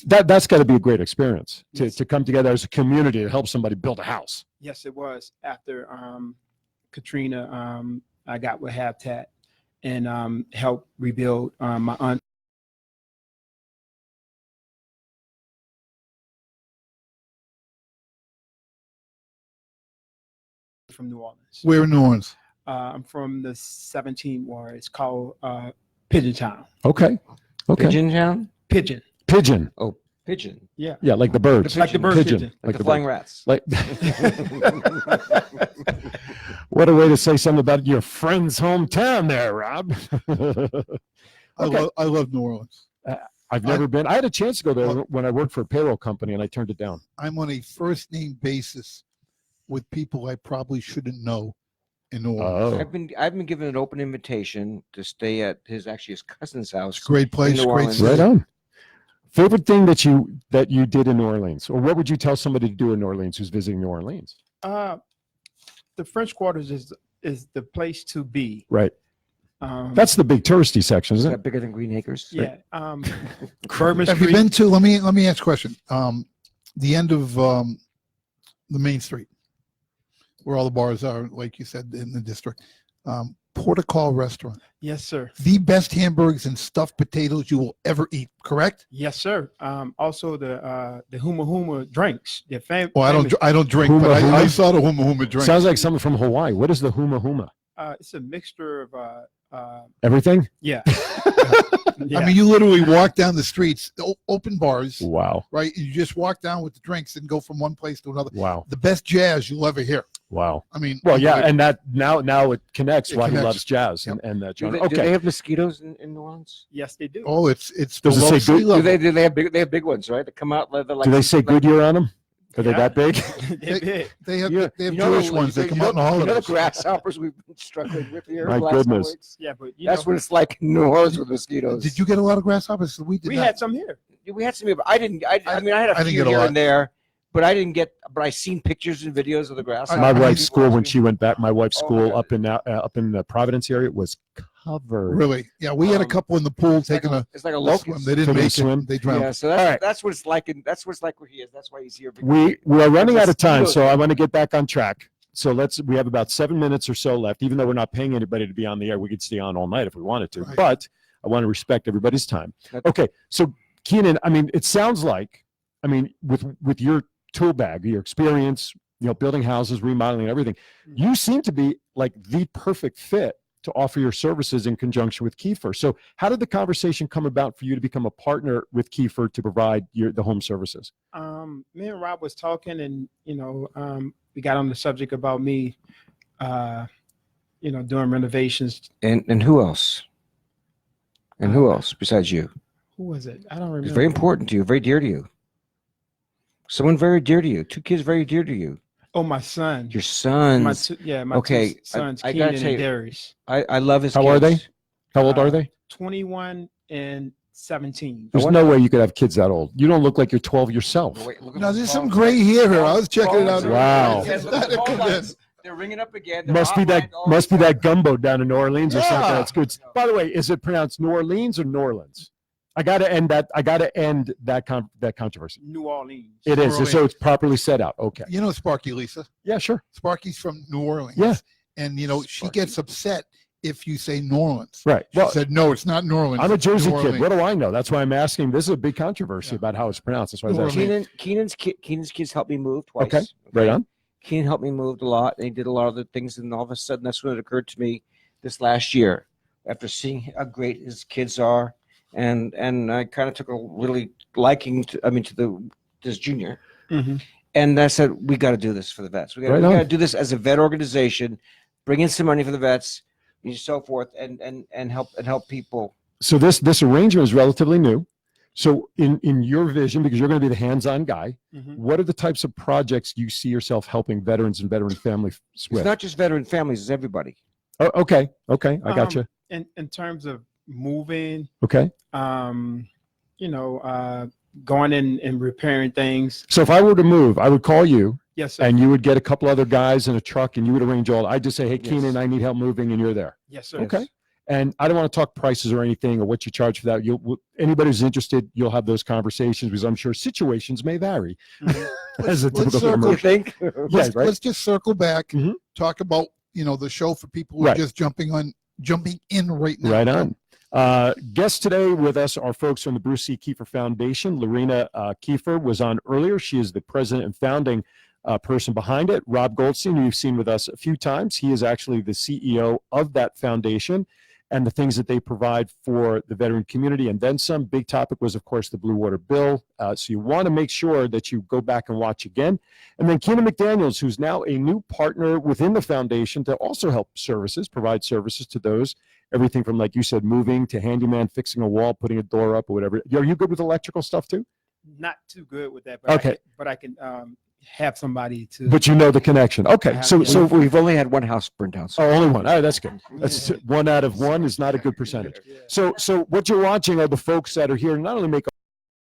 [SPEAKER 1] That's got to be a great experience
[SPEAKER 5] Yes.
[SPEAKER 1] to come together as a community to help somebody build a house.
[SPEAKER 5] Yes, it was after Katrina. I got with Habitat and helped rebuild my aunt. From New Orleans.
[SPEAKER 2] Where in New Orleans?
[SPEAKER 5] I'm from the 17th ward. It's called Pigeon Town.
[SPEAKER 1] Okay. Okay.
[SPEAKER 3] Pigeon Town?
[SPEAKER 5] Pigeon.
[SPEAKER 1] Pigeon.
[SPEAKER 3] Oh, pigeon.
[SPEAKER 5] Yeah.
[SPEAKER 1] Yeah, like the birds.
[SPEAKER 5] Like the bird pigeon.
[SPEAKER 3] Like the
[SPEAKER 1] bird.
[SPEAKER 3] flying rats.
[SPEAKER 1] Like, what a way to say something about your friend's hometown there, Rob. Okay.
[SPEAKER 2] I love New Orleans.
[SPEAKER 1] I've never been. I had a chance to go there when I worked for a payroll company, and I turned it down.
[SPEAKER 2] I'm on a first name basis with people I probably shouldn't know in New Orleans.
[SPEAKER 1] Oh,
[SPEAKER 3] I've been given an open invitation to stay at his cousin's house.
[SPEAKER 2] Great place,
[SPEAKER 3] New
[SPEAKER 2] great
[SPEAKER 3] Orleans.
[SPEAKER 2] city.
[SPEAKER 1] right on. Favorite thing that you did in New Orleans, or what would you tell somebody to do in New Orleans who's visiting New Orleans?
[SPEAKER 5] The French Quarters is the place to be.
[SPEAKER 1] Right. That's the big touristy section,
[SPEAKER 3] Is
[SPEAKER 1] isn't
[SPEAKER 3] that
[SPEAKER 1] it?
[SPEAKER 3] bigger than Green Acres?
[SPEAKER 5] Yeah. Bourbon
[SPEAKER 2] Have you
[SPEAKER 5] Street.
[SPEAKER 2] been to, let me ask a question. The end of the main street, where all the bars are, like you said, in the district. Portnoy Restaurant.
[SPEAKER 5] Yes, sir.
[SPEAKER 2] The best hamburgers and stuffed potatoes you will ever eat, correct?
[SPEAKER 5] Yes, sir. Also the Huma Huma drinks. The
[SPEAKER 2] Well, I don't drink,
[SPEAKER 1] Huma
[SPEAKER 2] but I
[SPEAKER 1] Huma?
[SPEAKER 2] saw the Huma Huma drink.
[SPEAKER 1] Sounds like something from Hawaii. What is the huma huma?
[SPEAKER 5] It's a mixture of
[SPEAKER 1] Everything?
[SPEAKER 5] yeah.
[SPEAKER 2] I mean, you literally walk down the streets, open bars,
[SPEAKER 1] Wow.
[SPEAKER 2] right? And you just walk down with the drinks and go from one place to another.
[SPEAKER 1] Wow.
[SPEAKER 2] The best jazz you'll ever hear.
[SPEAKER 1] Wow.
[SPEAKER 2] I mean,
[SPEAKER 1] Well, yeah,
[SPEAKER 2] like,
[SPEAKER 1] and that now it connects
[SPEAKER 2] It
[SPEAKER 1] why he
[SPEAKER 2] connects.
[SPEAKER 1] loves jazz
[SPEAKER 2] Yep.
[SPEAKER 1] and that
[SPEAKER 3] Do
[SPEAKER 1] genre.
[SPEAKER 3] they, do they
[SPEAKER 1] Okay.
[SPEAKER 3] have mosquitoes in New Orleans?
[SPEAKER 5] Yes, they do.
[SPEAKER 2] oh, it's
[SPEAKER 1] Does it
[SPEAKER 2] below
[SPEAKER 1] say
[SPEAKER 2] sea
[SPEAKER 1] good?
[SPEAKER 2] level.
[SPEAKER 3] Do they have big ones, right? That come out. They're like,
[SPEAKER 1] Do they say Goodyear on them? Are they
[SPEAKER 5] Yeah.
[SPEAKER 1] that big?
[SPEAKER 5] They're big.
[SPEAKER 2] They have
[SPEAKER 1] Yeah.
[SPEAKER 2] Jewish ones. They come out in the
[SPEAKER 3] You know the
[SPEAKER 2] holidays.
[SPEAKER 3] grasshoppers we've been struggling with here.
[SPEAKER 1] My
[SPEAKER 3] the last couple
[SPEAKER 1] goodness.
[SPEAKER 3] weeks?
[SPEAKER 5] Yeah, but
[SPEAKER 3] That's what it's like in New Orleans with mosquitoes.
[SPEAKER 2] Did you get a lot of grasshoppers? We did
[SPEAKER 5] we
[SPEAKER 2] not.
[SPEAKER 5] had some here.
[SPEAKER 3] We had some, but I didn't. I mean, I had a
[SPEAKER 2] I didn't
[SPEAKER 3] few
[SPEAKER 2] get a
[SPEAKER 3] here
[SPEAKER 2] lot.
[SPEAKER 3] and there, but I didn't get. But I seen pictures and videos of the grasshoppers.
[SPEAKER 1] My
[SPEAKER 2] I-
[SPEAKER 1] wife's school, when she went back, my wife's
[SPEAKER 3] Oh,
[SPEAKER 1] school
[SPEAKER 3] yeah.
[SPEAKER 1] up in the Providence area was covered.
[SPEAKER 2] Really? Yeah, we had a
[SPEAKER 3] Um,
[SPEAKER 2] couple in the pool
[SPEAKER 3] It's like
[SPEAKER 2] taking
[SPEAKER 3] it's like a
[SPEAKER 2] a
[SPEAKER 3] locust.
[SPEAKER 2] swim. They didn't
[SPEAKER 1] Taking a
[SPEAKER 2] make
[SPEAKER 1] swim?
[SPEAKER 2] it. They drowned.
[SPEAKER 3] Yeah, so
[SPEAKER 1] All right.
[SPEAKER 3] that's what it's like. That's what it's like where he is. That's why he's here.
[SPEAKER 1] We are running out of time,
[SPEAKER 3] Mosquitoes.
[SPEAKER 1] so I want to get back on track. So we have about 7 minutes or so left. Even though we're not paying anybody to be on the air, we could stay on all night if we wanted to.
[SPEAKER 2] Right.
[SPEAKER 1] But I want to respect everybody's time.
[SPEAKER 3] That-
[SPEAKER 1] Okay, so Keenan, I mean, it sounds like, I mean, with your tool bag, your experience, building houses, remodeling, everything, you seem to be like the perfect fit to offer your services in conjunction with Kiefer. So how did the conversation come about for you to become a partner with Kiefer to provide the home services?
[SPEAKER 5] Me and Rob was talking, and we got on the subject about me, doing renovations.
[SPEAKER 3] And who else? And who else besides you?
[SPEAKER 5] Who was it? I don't remember.
[SPEAKER 3] It's very important to you, very dear to you. Someone very dear to you. 2 kids very dear to you.
[SPEAKER 5] Oh, my son.
[SPEAKER 3] Your sons.
[SPEAKER 5] My
[SPEAKER 3] Okay,
[SPEAKER 5] two sons,
[SPEAKER 3] I gotta
[SPEAKER 5] Keenan
[SPEAKER 3] tell
[SPEAKER 5] and
[SPEAKER 3] you-
[SPEAKER 5] Darius,
[SPEAKER 3] I love his
[SPEAKER 1] How
[SPEAKER 3] kids.
[SPEAKER 1] are they? How old are they?
[SPEAKER 5] 21 and 17.
[SPEAKER 1] There's no way you could have kids that old. You don't look like you're 12 yourself.
[SPEAKER 3] Wait, look at
[SPEAKER 2] Now
[SPEAKER 3] those
[SPEAKER 2] there's some
[SPEAKER 3] phones.
[SPEAKER 2] gray hair here. I was checking it out.
[SPEAKER 1] Wow.
[SPEAKER 3] Yes, look at the phone lines. They're ringing up again. They're
[SPEAKER 1] Must be
[SPEAKER 3] hotline all the time.
[SPEAKER 1] that gumbo down in New Orleans or something.
[SPEAKER 2] Yeah.
[SPEAKER 1] That's good. By the way, is it pronounced New Orleans or New Orleans? I got to end that controversy.
[SPEAKER 5] New Orleans.
[SPEAKER 1] It is.
[SPEAKER 2] Orleans.
[SPEAKER 1] So it's properly set out. Okay.
[SPEAKER 2] You know Sparky, Lisa.
[SPEAKER 1] Yeah, sure.
[SPEAKER 2] Sparky's from New Orleans.
[SPEAKER 1] Yeah.
[SPEAKER 2] And she
[SPEAKER 3] Sparky.
[SPEAKER 2] gets upset if you say New Orleans.
[SPEAKER 1] Right.
[SPEAKER 2] She
[SPEAKER 1] Well,
[SPEAKER 2] said, no, it's not New Orleans.
[SPEAKER 1] I'm a
[SPEAKER 2] it's
[SPEAKER 1] Jersey
[SPEAKER 2] New
[SPEAKER 1] kid.
[SPEAKER 2] Orleans."
[SPEAKER 1] What do I know? That's why I'm asking. This is a big controversy
[SPEAKER 2] Yeah.
[SPEAKER 1] about how it's pronounced. That's why I was
[SPEAKER 2] New
[SPEAKER 1] asking.
[SPEAKER 2] Orleans.
[SPEAKER 3] Keenan's kids helped me move twice.
[SPEAKER 1] Okay. Right on.
[SPEAKER 3] Keenan helped me move a lot, and he did a lot of the things. And all of a sudden, that's when it occurred to me this last year, after seeing how great his kids are, and I kind of took a really liking to this junior,
[SPEAKER 5] Mhm.
[SPEAKER 3] and I said we got to do this for the vets. We got
[SPEAKER 1] Right on.
[SPEAKER 3] to do this as a vet organization, bring in some money for the vets, and so forth, and help people.
[SPEAKER 1] So this arrangement is relatively new. So in your vision, because you're going to be the hands-on guy,
[SPEAKER 5] Mhm.
[SPEAKER 1] what are the types of projects you see yourself helping veterans and veteran families
[SPEAKER 3] It's
[SPEAKER 1] with?
[SPEAKER 3] not just veteran families; it's everybody.
[SPEAKER 1] Oh, okay. I got you.
[SPEAKER 5] In terms of moving,
[SPEAKER 1] Okay.
[SPEAKER 5] going in and repairing things.
[SPEAKER 1] So if I were to move, I would call you
[SPEAKER 5] Yes, sir.
[SPEAKER 1] and you would get a couple other guys in a truck and you would arrange all. I'd just say, hey,
[SPEAKER 3] Yes.
[SPEAKER 1] Keenan, I need help moving, and you're there.
[SPEAKER 5] Yes, sir.
[SPEAKER 1] Okay. And I don't want to talk prices or anything or what you charge for that. Anybody who's interested, you'll have those conversations because I'm sure situations may vary.
[SPEAKER 5] Mhm.
[SPEAKER 1] As a
[SPEAKER 2] Let's
[SPEAKER 1] typical
[SPEAKER 2] circle-
[SPEAKER 1] commercial.
[SPEAKER 3] think?
[SPEAKER 1] Yeah,
[SPEAKER 2] Let's
[SPEAKER 1] right.
[SPEAKER 2] just circle back,
[SPEAKER 1] Mhm.
[SPEAKER 2] talk about, the show for people who are
[SPEAKER 1] Right.
[SPEAKER 2] just jumping in right now.
[SPEAKER 1] Right on. Guests today with us are folks from the Bruce C. Kiefer Foundation. Lorena Kiefer was on earlier. She is the president and founding person behind it. Rob Goldstein, who you've seen with us a few times, he is actually the CEO of that foundation and the things that they provide for the veteran community. And then some. Big topic was, of course, the Blue Water Bill. So you want to make sure that you go back and watch again. And then Keenan McDaniels, who's now a new partner within the foundation to also help provide services to those. Everything from, like you said, moving to handyman, fixing a wall, putting a door up or whatever. Are you good with electrical stuff too?
[SPEAKER 5] Not too good with that, but
[SPEAKER 1] Okay.
[SPEAKER 5] I can have somebody to.
[SPEAKER 1] But you know the connection. Okay. So
[SPEAKER 3] We've only had one house burned down. So.
[SPEAKER 1] oh, only one. All right, that's good. That's 1 out of 1 is not a good percentage. So what you're watching are the folks that are here to not only make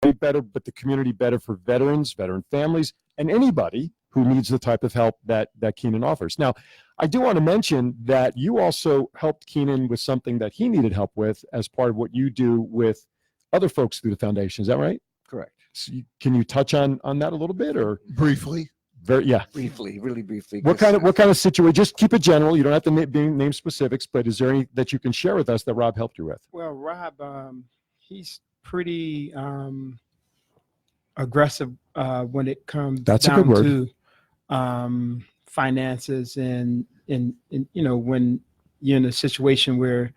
[SPEAKER 1] our better, but the community better for veterans, veteran families, and anybody who needs the type of help that Keenan offers. Now, I do want to mention that you also helped Keenan with something that he needed help with as part of what you do with other folks through the foundation. Is that right?
[SPEAKER 3] Correct.
[SPEAKER 1] So can you touch on that a little bit, or
[SPEAKER 2] Briefly.
[SPEAKER 1] yeah?
[SPEAKER 3] Briefly, really briefly.
[SPEAKER 1] What kind of situation? Just keep it general. You don't have to name specifics, but is there any that you can share with us that Rob helped you with?
[SPEAKER 5] Well, Rob, he's pretty aggressive when it comes
[SPEAKER 1] That's a
[SPEAKER 5] down
[SPEAKER 1] good word.
[SPEAKER 5] to finances and when you're in a situation where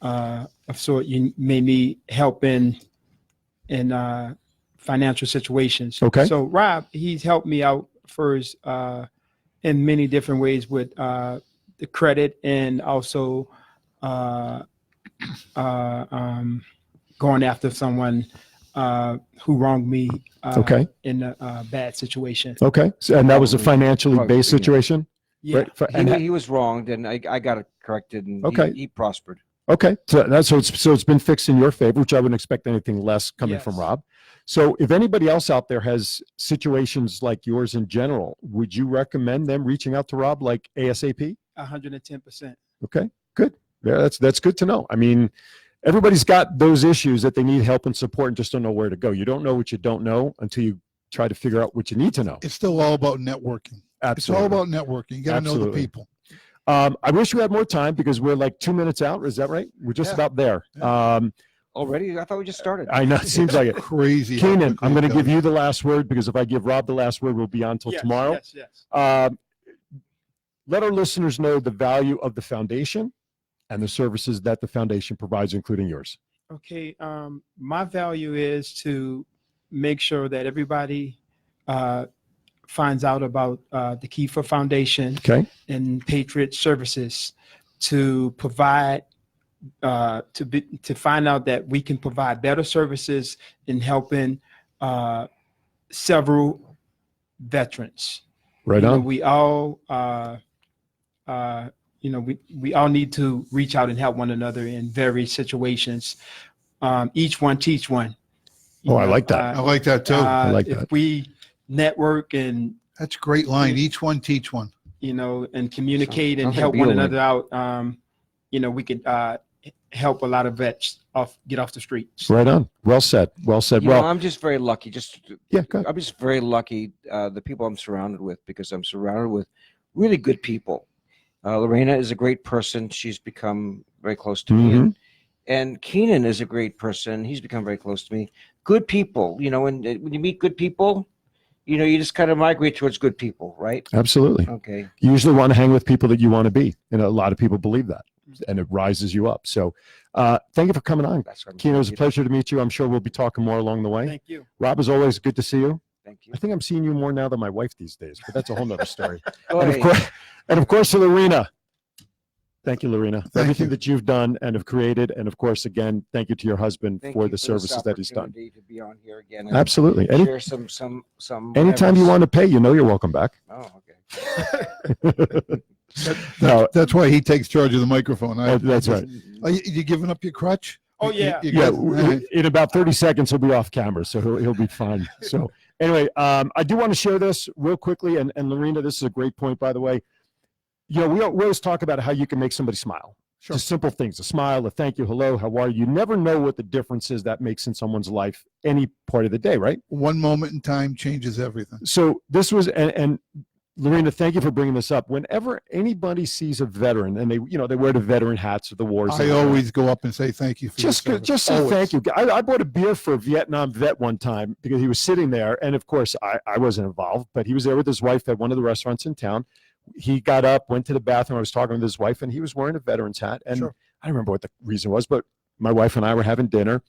[SPEAKER 5] of sort you may need help in financial situations.
[SPEAKER 1] Okay.
[SPEAKER 5] So Rob, he's helped me out first in many different ways with the credit and also going after someone who wronged me
[SPEAKER 1] Okay.
[SPEAKER 5] in a bad situation.
[SPEAKER 1] Okay. So, and that was a
[SPEAKER 3] Probably-
[SPEAKER 1] financially
[SPEAKER 3] probably,
[SPEAKER 1] based
[SPEAKER 3] yeah.
[SPEAKER 1] situation?
[SPEAKER 5] Yeah.
[SPEAKER 1] Right? And
[SPEAKER 3] He was wronged, and I got it corrected, and
[SPEAKER 1] Okay.
[SPEAKER 3] he prospered.
[SPEAKER 1] okay. So it's been fixed in your favor, which I wouldn't expect anything less coming from
[SPEAKER 5] Yes.
[SPEAKER 1] Rob. So if anybody else out there has situations like yours in general, would you recommend them reaching out to Rob like ASAP?
[SPEAKER 5] 110%.
[SPEAKER 1] Okay, good. Yeah, that's good to know. I mean, everybody's got those issues that they need help and support and just don't know where to go. You don't know what you don't know until you try to figure out what you need to know.
[SPEAKER 2] It's still all about networking. It's all about networking. You got to know the
[SPEAKER 1] Absolutely.
[SPEAKER 2] people.
[SPEAKER 1] I wish we had more time because we're like 2 minutes out. Is that right? We're just
[SPEAKER 2] Yeah.
[SPEAKER 1] about there.
[SPEAKER 3] Already? I thought we just started.
[SPEAKER 1] I know it seems like it.
[SPEAKER 2] Crazy. how
[SPEAKER 1] Keenan,
[SPEAKER 2] quickly
[SPEAKER 1] I'm going
[SPEAKER 2] it
[SPEAKER 1] to give
[SPEAKER 2] goes.
[SPEAKER 1] you the last word because if I give Rob the last word, we'll be on till
[SPEAKER 5] Yes,
[SPEAKER 1] tomorrow.
[SPEAKER 5] Yes.
[SPEAKER 1] Let our listeners know the value of the foundation and the services that the foundation provides, including yours.
[SPEAKER 5] Okay. My value is to make sure that everybody finds out about the Kiefer Foundation
[SPEAKER 1] Okay.
[SPEAKER 5] and Patriot Services to provide to find out that we can provide better services in helping several veterans.
[SPEAKER 1] Right
[SPEAKER 5] You know,
[SPEAKER 1] on.
[SPEAKER 5] we all we all need to reach out and help one another in various situations. Each one teach one.
[SPEAKER 1] Oh, I like that.
[SPEAKER 2] I like that too.
[SPEAKER 1] I like
[SPEAKER 5] if
[SPEAKER 1] that.
[SPEAKER 5] we network and
[SPEAKER 2] That's a great line. Each one teach one.
[SPEAKER 5] and communicate and
[SPEAKER 3] Sounds like
[SPEAKER 5] help
[SPEAKER 3] a
[SPEAKER 5] one
[SPEAKER 3] beautiful
[SPEAKER 5] another out, we could help a lot of vets get off the streets.
[SPEAKER 1] Right on. Well said. Well said.
[SPEAKER 3] You know,
[SPEAKER 1] Well,
[SPEAKER 3] I'm just very lucky.
[SPEAKER 1] yeah, go ahead.
[SPEAKER 3] I'm just very lucky, the people I'm surrounded with, because I'm surrounded with really good people. Lorena is a great person. She's become very close to me. And Keenan is a great person. He's become very close to me. Good people, when you meet good people, you just kind of migrate towards good people, right?
[SPEAKER 1] Absolutely.
[SPEAKER 3] Okay.
[SPEAKER 1] You usually want to hang with people that you want to be. And a lot of people believe that. And it rises you up. So thank you for coming on.
[SPEAKER 3] That's what I'm
[SPEAKER 1] Keenan, it was a
[SPEAKER 3] saying.
[SPEAKER 1] pleasure to meet you. I'm sure we'll be talking more along the way.
[SPEAKER 5] Thank you.
[SPEAKER 1] Rob, as always, good to see you.
[SPEAKER 3] Thank you.
[SPEAKER 1] I think I'm seeing you more now than my wife these days, but that's a whole nother story.
[SPEAKER 3] Oh,
[SPEAKER 1] and,
[SPEAKER 3] hey.
[SPEAKER 1] of course, to Lorena. Thank you, Lorena, for
[SPEAKER 2] Thank
[SPEAKER 1] everything
[SPEAKER 2] you.
[SPEAKER 1] that you've done and have created. And of course, again, thank you to your husband
[SPEAKER 3] Thank
[SPEAKER 1] for
[SPEAKER 3] you
[SPEAKER 1] the
[SPEAKER 3] this
[SPEAKER 1] services that he's done.
[SPEAKER 3] opportunity to be on here again. And
[SPEAKER 1] Absolutely.
[SPEAKER 3] share some
[SPEAKER 1] Anytime you
[SPEAKER 3] whatever's-
[SPEAKER 1] want to pay, you're welcome back.
[SPEAKER 3] Oh, okay.
[SPEAKER 1] No,
[SPEAKER 2] That's why he takes charge of the microphone.
[SPEAKER 1] that's right.
[SPEAKER 2] Are you giving up your crutch?
[SPEAKER 5] Oh, yeah.
[SPEAKER 2] You
[SPEAKER 1] Yeah,
[SPEAKER 2] got- all right.
[SPEAKER 1] in about 30 seconds, he'll be off camera, so he'll be fine. So anyway, I do want to share this real quickly. And Lorena, this is a great point, by the way. We always talk about how you can make somebody smile.
[SPEAKER 2] Sure.
[SPEAKER 1] Just simple things, a smile, a thank you, hello, how are you? You never know what the difference is that makes in someone's life any part of the day, right?
[SPEAKER 2] One moment in time changes everything.
[SPEAKER 1] So this was, and Lorena, thank you for bringing this up. Whenever anybody sees a veteran and they wear the veteran hats of the wars,
[SPEAKER 2] I always go up and say thank you for your service.
[SPEAKER 1] just say
[SPEAKER 2] Always.
[SPEAKER 1] thank you. I bought a beer for a Vietnam vet one time because he was sitting there, and of course I wasn't involved, but he was there with his wife at one of the restaurants in town. He got up, went to the bathroom. I was talking with his wife, and he was wearing a veteran's hat. And
[SPEAKER 2] Sure.
[SPEAKER 1] I don't remember what the reason was, but my wife and I were having dinner.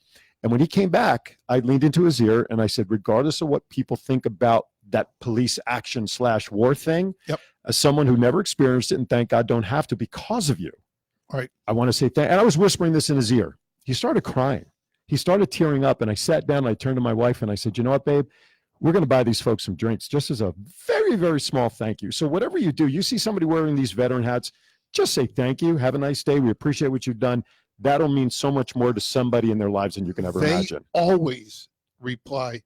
[SPEAKER 1] And when he came back, I leaned into his ear and I said, regardless of what people think about that police action / war thing,
[SPEAKER 2] Yep.
[SPEAKER 1] as someone who never experienced it, and thank God don't have to because of you,
[SPEAKER 2] Right.
[SPEAKER 1] I want to say thank. And I was whispering this in his ear. He started crying. He started tearing up. And I sat down and I turned to my wife and I said, you know what, babe? We're going to buy these folks some drinks just as a very, very small thank you. So whatever you do, you see somebody wearing these veteran hats, just say thank you. Have a nice day. We appreciate what you've done. That'll mean so much more to somebody in their lives than you can ever
[SPEAKER 2] They
[SPEAKER 1] imagine.
[SPEAKER 2] always reply,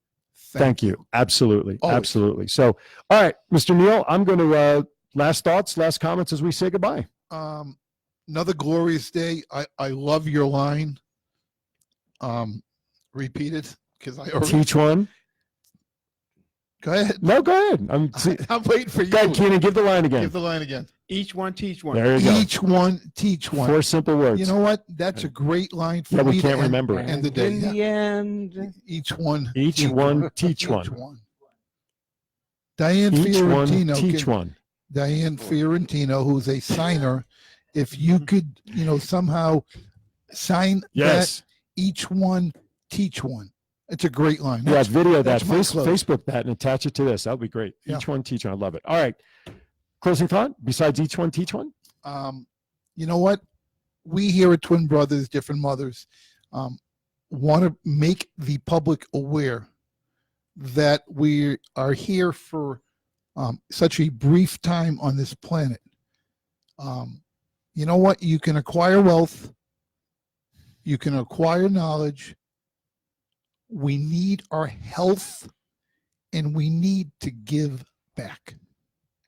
[SPEAKER 1] Thank you. Absolutely.
[SPEAKER 2] Always.
[SPEAKER 1] Absolutely. So, all right, Mr. Neal, I'm going to, last thoughts, last comments as we say goodbye.
[SPEAKER 2] Another glorious day. I love your line. Repeat it because I already.
[SPEAKER 1] Teach one.
[SPEAKER 2] Go ahead.
[SPEAKER 1] No, go ahead. I'm
[SPEAKER 2] waiting for you.
[SPEAKER 1] Go ahead, Keenan, give the line again.
[SPEAKER 2] Give the line again.
[SPEAKER 5] Each one teach one.
[SPEAKER 1] There you go.
[SPEAKER 2] Each one, teach one.
[SPEAKER 1] 4 simple words.
[SPEAKER 2] You know what? That's a great line for
[SPEAKER 1] Yeah, we
[SPEAKER 2] me to
[SPEAKER 1] can't remember it.
[SPEAKER 2] end the day.
[SPEAKER 3] In
[SPEAKER 2] Yeah.
[SPEAKER 3] the end,
[SPEAKER 2] Each one.
[SPEAKER 1] Each one, teach one.
[SPEAKER 2] Diane
[SPEAKER 1] Each one,
[SPEAKER 2] Fiorentino.
[SPEAKER 1] teach one.
[SPEAKER 2] Diane Fiorentino, who's a signer. If you could, somehow sign
[SPEAKER 1] Yes.
[SPEAKER 2] that, each one, teach one. It's a great line.
[SPEAKER 1] Yeah, video that,
[SPEAKER 2] that's my close.
[SPEAKER 1] Facebook that, and attach it to this. That would be great.
[SPEAKER 2] Yeah.
[SPEAKER 1] Each one, teach one. I love it. All right. Closing thought, besides each one, teach one?
[SPEAKER 2] You know what? We here at Twin Brothers, Different Mothers, want to make the public aware that we are here for such a brief time on this planet. You know what? You can acquire wealth. You can acquire knowledge. We need our health, and we need to give back.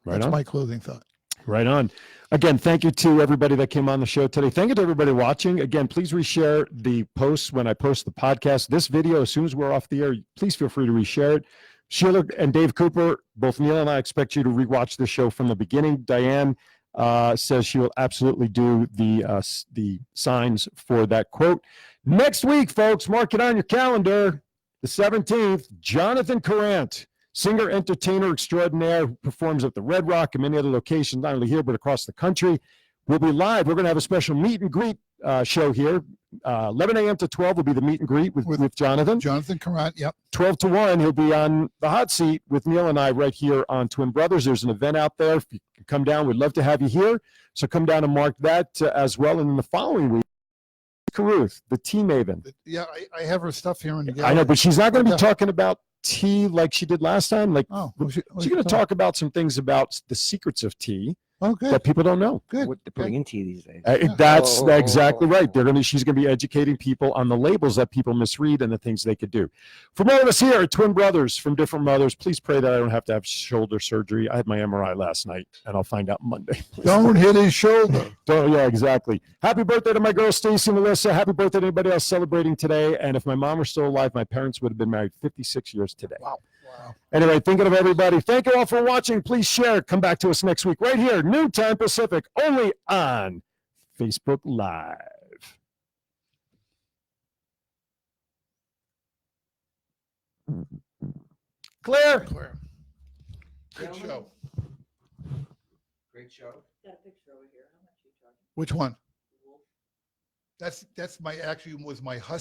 [SPEAKER 1] Right
[SPEAKER 2] That's
[SPEAKER 1] on.
[SPEAKER 2] my closing thought.
[SPEAKER 1] Right on. Again, thank you to everybody that came on the show today. Thank you to everybody watching. Again, please reshare the posts when I post the podcast. This video, as soon as we're off the air, please feel free to reshare it. Sheila and Dave Cooper, both Neil and I expect you to rewatch the show from the beginning. Diane says she will absolutely do the signs for that quote. Next week, folks, mark it on your calendar, the 17th, Jonathan Courant, singer, entertainer extraordinaire, who performs at the Red Rock and many other locations, not only here, but across the country. We'll be live. We're going to have a special meet and greet show here. 11 a.m. to 12 will be the meet and greet with Jonathan.
[SPEAKER 2] Jonathan Carrant, yep.
[SPEAKER 1] 12 to 1, he'll be on the hot seat with Neil and I right here on Twin Brothers. There's an event out there. If you can come down, we'd love to have you here. So come down and mark that as well. And in the following week, Caruth, the tea maven.
[SPEAKER 2] Yeah, I have her stuff here in the gallery.
[SPEAKER 1] I know, but she's not going to be
[SPEAKER 2] Yeah.
[SPEAKER 1] talking about tea like she did last time. Like,
[SPEAKER 2] Oh,
[SPEAKER 1] she's going to talk about some things about the secrets of tea
[SPEAKER 2] Oh, good.
[SPEAKER 1] that people don't know.
[SPEAKER 2] Good.
[SPEAKER 3] what they're putting in tea these days.
[SPEAKER 1] That's
[SPEAKER 3] Oh.
[SPEAKER 1] exactly right. She's going to be educating people on the labels that people misread and the things they could do. From all of us here at Twin Brothers from Different Mothers, please pray that I don't have to have shoulder surgery. I had my MRI last night, and I'll find out Monday.
[SPEAKER 2] Don't hit his shoulder.
[SPEAKER 1] Yeah, exactly. Happy birthday to my girl, Stacy Melissa. Happy birthday to anybody else celebrating today. And if my mom were still alive, my parents would have been married 56 years today.
[SPEAKER 2] Wow.
[SPEAKER 1] Anyway, thinking of everybody. Thank you all for watching. Please share. Come back to us next week right here, noontime Pacific, only on Facebook Live. Claire.
[SPEAKER 2] Claire. Good show.
[SPEAKER 3] Great show.
[SPEAKER 4] Got a picture over here. How much are you charging?
[SPEAKER 2] Which one? That's my husky.